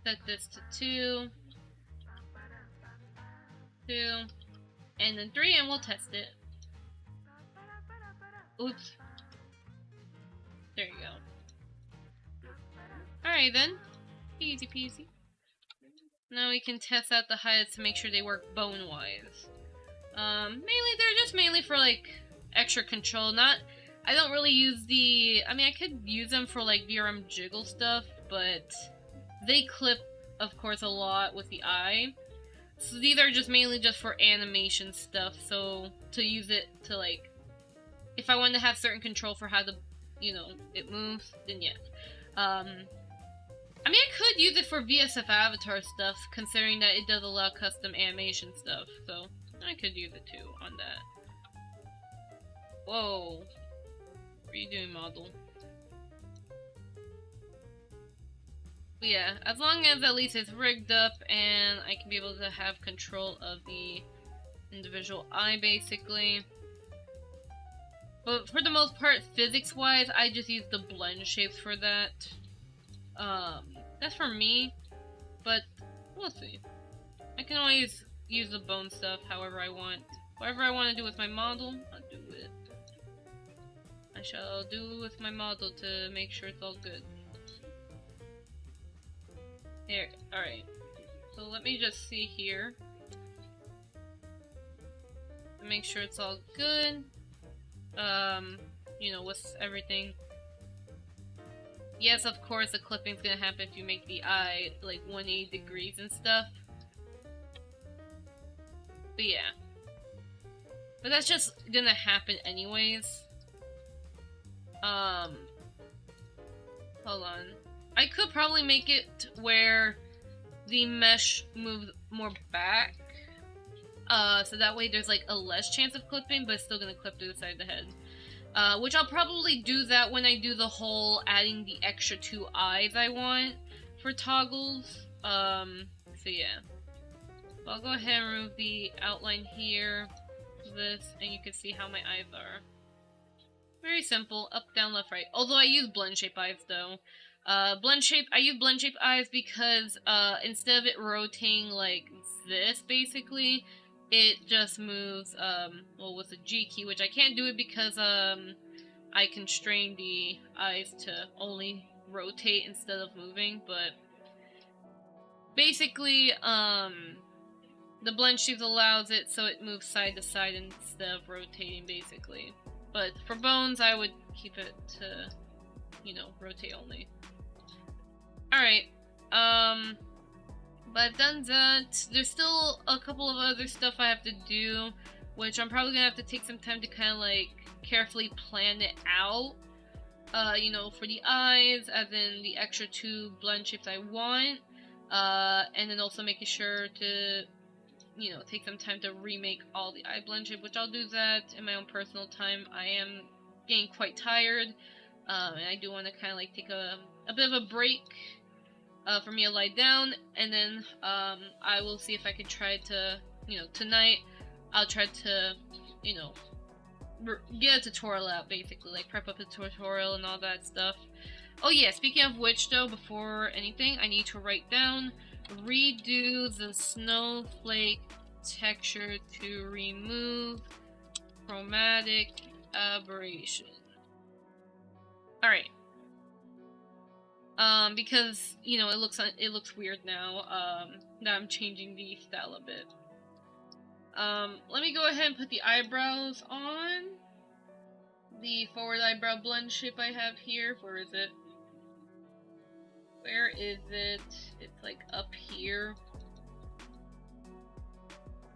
Set this to 2. 2. And then 3, and we'll test it. Oops. There you go. Alright then. Easy peasy. Now we can test out the highlights to make sure they work bone-wise. They're mainly for, like, extra control. I don't really use I mean, I could use them for, like, VRM jiggle stuff, but they clip, of course, a lot with the eye. So these are just mainly just for animation stuff, so to use it to, like, if I want to have certain control for how it moves, then yeah. I mean, I could use it for VSF avatar stuff, considering that it does allow custom animation stuff, so I could use it too on that. Whoa. What are you doing, model? But yeah, as long as at least it's rigged up and I can be able to have control of the individual eye, basically. But for the most part, physics-wise, I just use the blend shapes for that. That's for me, but We'll see. I can always use the bone stuff however I want. Whatever I want to do with my model, I'll do it. I shall do with my model to make sure it's all good. Here, alright. So let me just see here. To make sure it's all good. You know, with everything. Yes, of course, the clipping's gonna happen if you make the eye like 180 degrees and stuff. But yeah. But that's just gonna happen anyways. Hold on. I could probably make it where the mesh moves more back. So that way there's like a less chance of clipping, but it's still gonna clip to the side of the head. Which I'll probably do that when I do the whole adding the extra 2 eyes I want for toggles. So yeah. I'll go ahead and remove the outline here, this, and you can see how my eyes are. Very simple, up, down, left, right. Although I use blend shape eyes though. I use blend shape eyes because instead of it rotating like this basically, it just moves well with the G key, which I can't do it because I constrain the eyes to only rotate instead of moving, but basically the blend shape allows it so it moves side to side instead of rotating basically. But for bones I would keep it to, you know, rotate only. Alright, but I've done that. There's still a couple of other stuff I have to do, which I'm probably gonna have to take some time to kind of like carefully plan it out. You know, for the eyes, as in the extra 2 blend shapes I want, and then also making sure to, you know, take some time to remake all the eye blend shape, which I'll do that in my own personal time. I am getting quite tired, and I do want to kind of like take a bit of a break. For me to lie down, and then I will see if I can try to, you know, tonight I'll try to, you know, get a tutorial out basically, like prep up the tutorial and all that stuff. Oh yeah, speaking of which though, before anything, I need to write down redo the snowflake texture to remove chromatic aberration. Alright. Because, you know, it looks weird now, that I'm changing the style a bit. Let me go ahead and put the eyebrows on. The forward eyebrow blend shape I have here. Where is it? Where is it? It's like up here.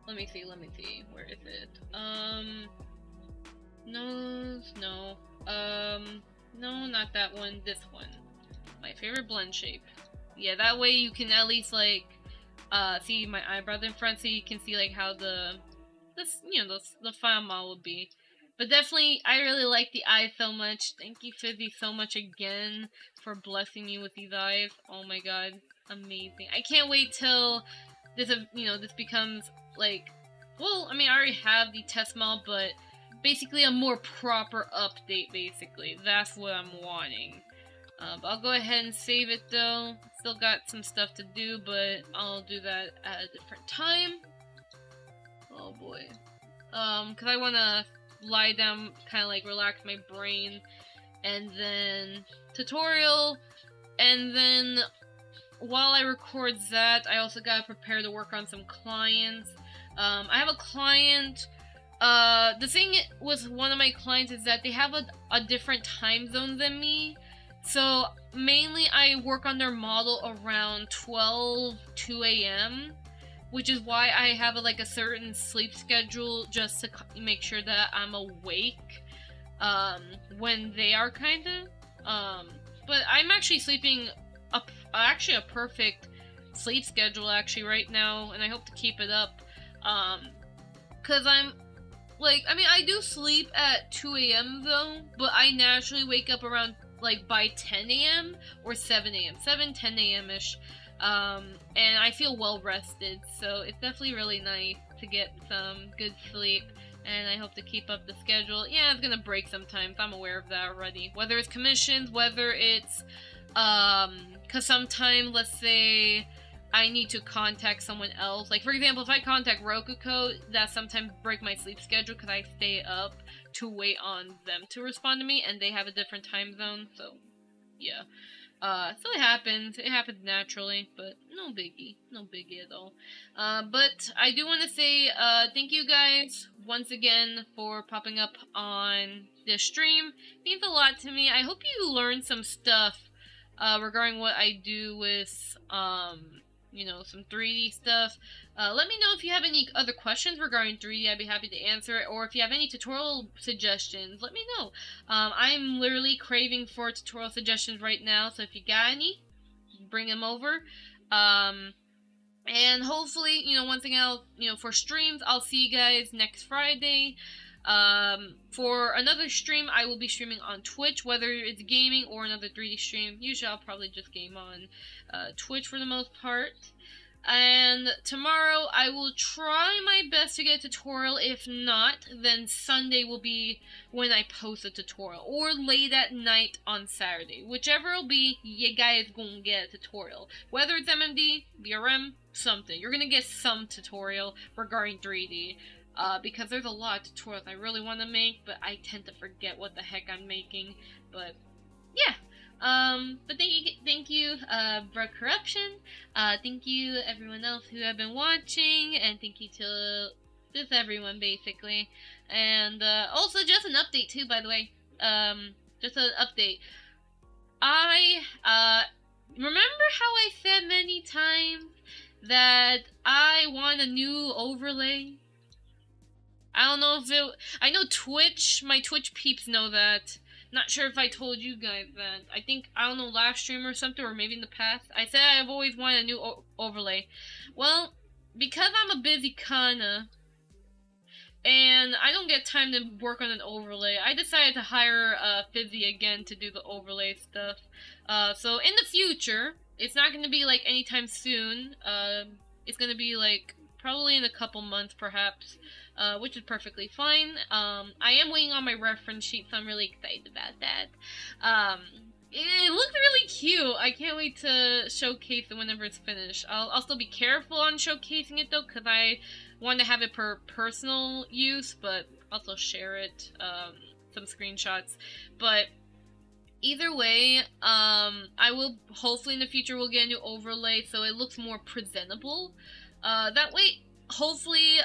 Let me see. Where is it? Nose, no. No, not that one, this one. My favorite blend shape. Yeah, that way you can at least like see my eyebrows in front, so you can see like how the final model would be. But definitely, I really like the eyes so much. Thank you, Fizzy, so much again for blessing me with these eyes. Oh my god, amazing! I can't wait till this, this becomes like, well, I mean, I already have the test model, but basically a more proper update. Basically, that's what I'm wanting. But I'll go ahead and save it though. Still got some stuff to do, but I'll do that at a different time. Oh boy. Cause I wanna lie down, kinda like relax my brain, and then tutorial, and then while I record that, I also gotta prepare to work on some clients. I have a client. The thing with one of my clients is that they have a different time zone than me. So, mainly I work on their model around 2 a.m., which is why I have a certain sleep schedule, just to make sure that I'm awake when they are, kinda. But I'm actually sleeping actually a perfect sleep schedule actually right now, and I hope to keep it up. Cause I'm I do sleep at 2 a.m. though, but I naturally wake up around by 10 a.m. or 7 a.m. 10 a.m.-ish. And I feel well rested, so it's definitely really nice to get some good sleep, and I hope to keep up the schedule. Yeah, it's gonna break sometimes, I'm aware of that already. Whether it's commissions, whether it's, cause sometimes, let's say, I need to contact someone else. Like, for example, if I contact Rokuko, that sometimes break my sleep schedule because I stay up to wait on them to respond to me, and they have a different time zone, so yeah. So it happens naturally, but no biggie at all. But I do want to say, thank you guys once again for popping up on this stream. It means a lot to me. I hope you learned some stuff, regarding what I do with, you know, some 3D stuff. Let me know if you have any other questions regarding 3D. I'd be happy to answer it. Or if you have any tutorial suggestions, let me know. I'm literally craving for tutorial suggestions right now. So if you got any, bring them over. And hopefully, you know, one thing for streams, I'll see you guys next Friday. For another stream, I will be streaming on Twitch, whether it's gaming or another 3D stream. Usually I'll probably just game on Twitch for the most part. And tomorrow I will try my best to get a tutorial. If not, then Sunday will be when I post a tutorial. Or late at night on Saturday. Whichever it'll be, you guys gonna get a tutorial. Whether it's MMD, BRM, something. You're gonna get some tutorial regarding 3D. Because there's a lot of tutorials I really want to make, but I tend to forget what the heck I'm making. But yeah, but thank you, Bro Corruption. Thank you everyone else who have been watching, and thank you to just everyone basically. And also just an update too, by the way. Just an update. I remember how I said many times that I want a new overlay. I don't know if I know Twitch, my Twitch peeps know that. Not sure if I told you guys that. I think, I don't know, last stream or something, or maybe in the past. I said I've always wanted a new overlay. Well, because I'm a busy kinda, and I don't get time to work on an overlay, I decided to hire Fizzy again to do the overlay stuff. So in the future, it's not going to be like anytime soon. It's going to be like probably in a couple months perhaps. Which is perfectly fine. I am waiting on my reference sheet, so I'm really excited about that. It looks really cute. I can't wait to showcase it whenever it's finished. I'll still be careful on showcasing it though, because I want to have it for personal use, but also share it, some screenshots. But either way, I will, hopefully in the future we'll get a new overlay so it looks more presentable. That way, hopefully,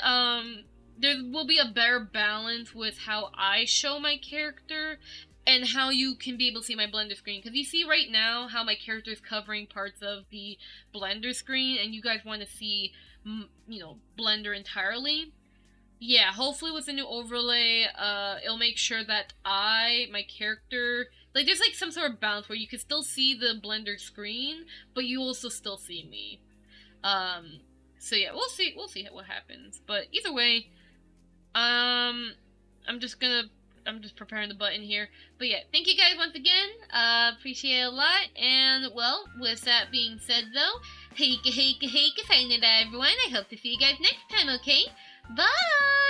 there will be a better balance with how I show my character and how you can be able to see my Blender screen. Because you see right now how my character is covering parts of the Blender screen, and you guys want to see, you know, Blender entirely. Yeah, hopefully with the new overlay, it'll make sure that my character, like, there's like some sort of balance where you can still see the Blender screen, but you also still see me. So yeah, we'll see what happens. But either way, I'm just preparing the button here. But yeah, thank you guys once again. Appreciate it a lot. And well, with that being said though, heika, sayonara everyone. I hope to see you guys next time, okay? Bye!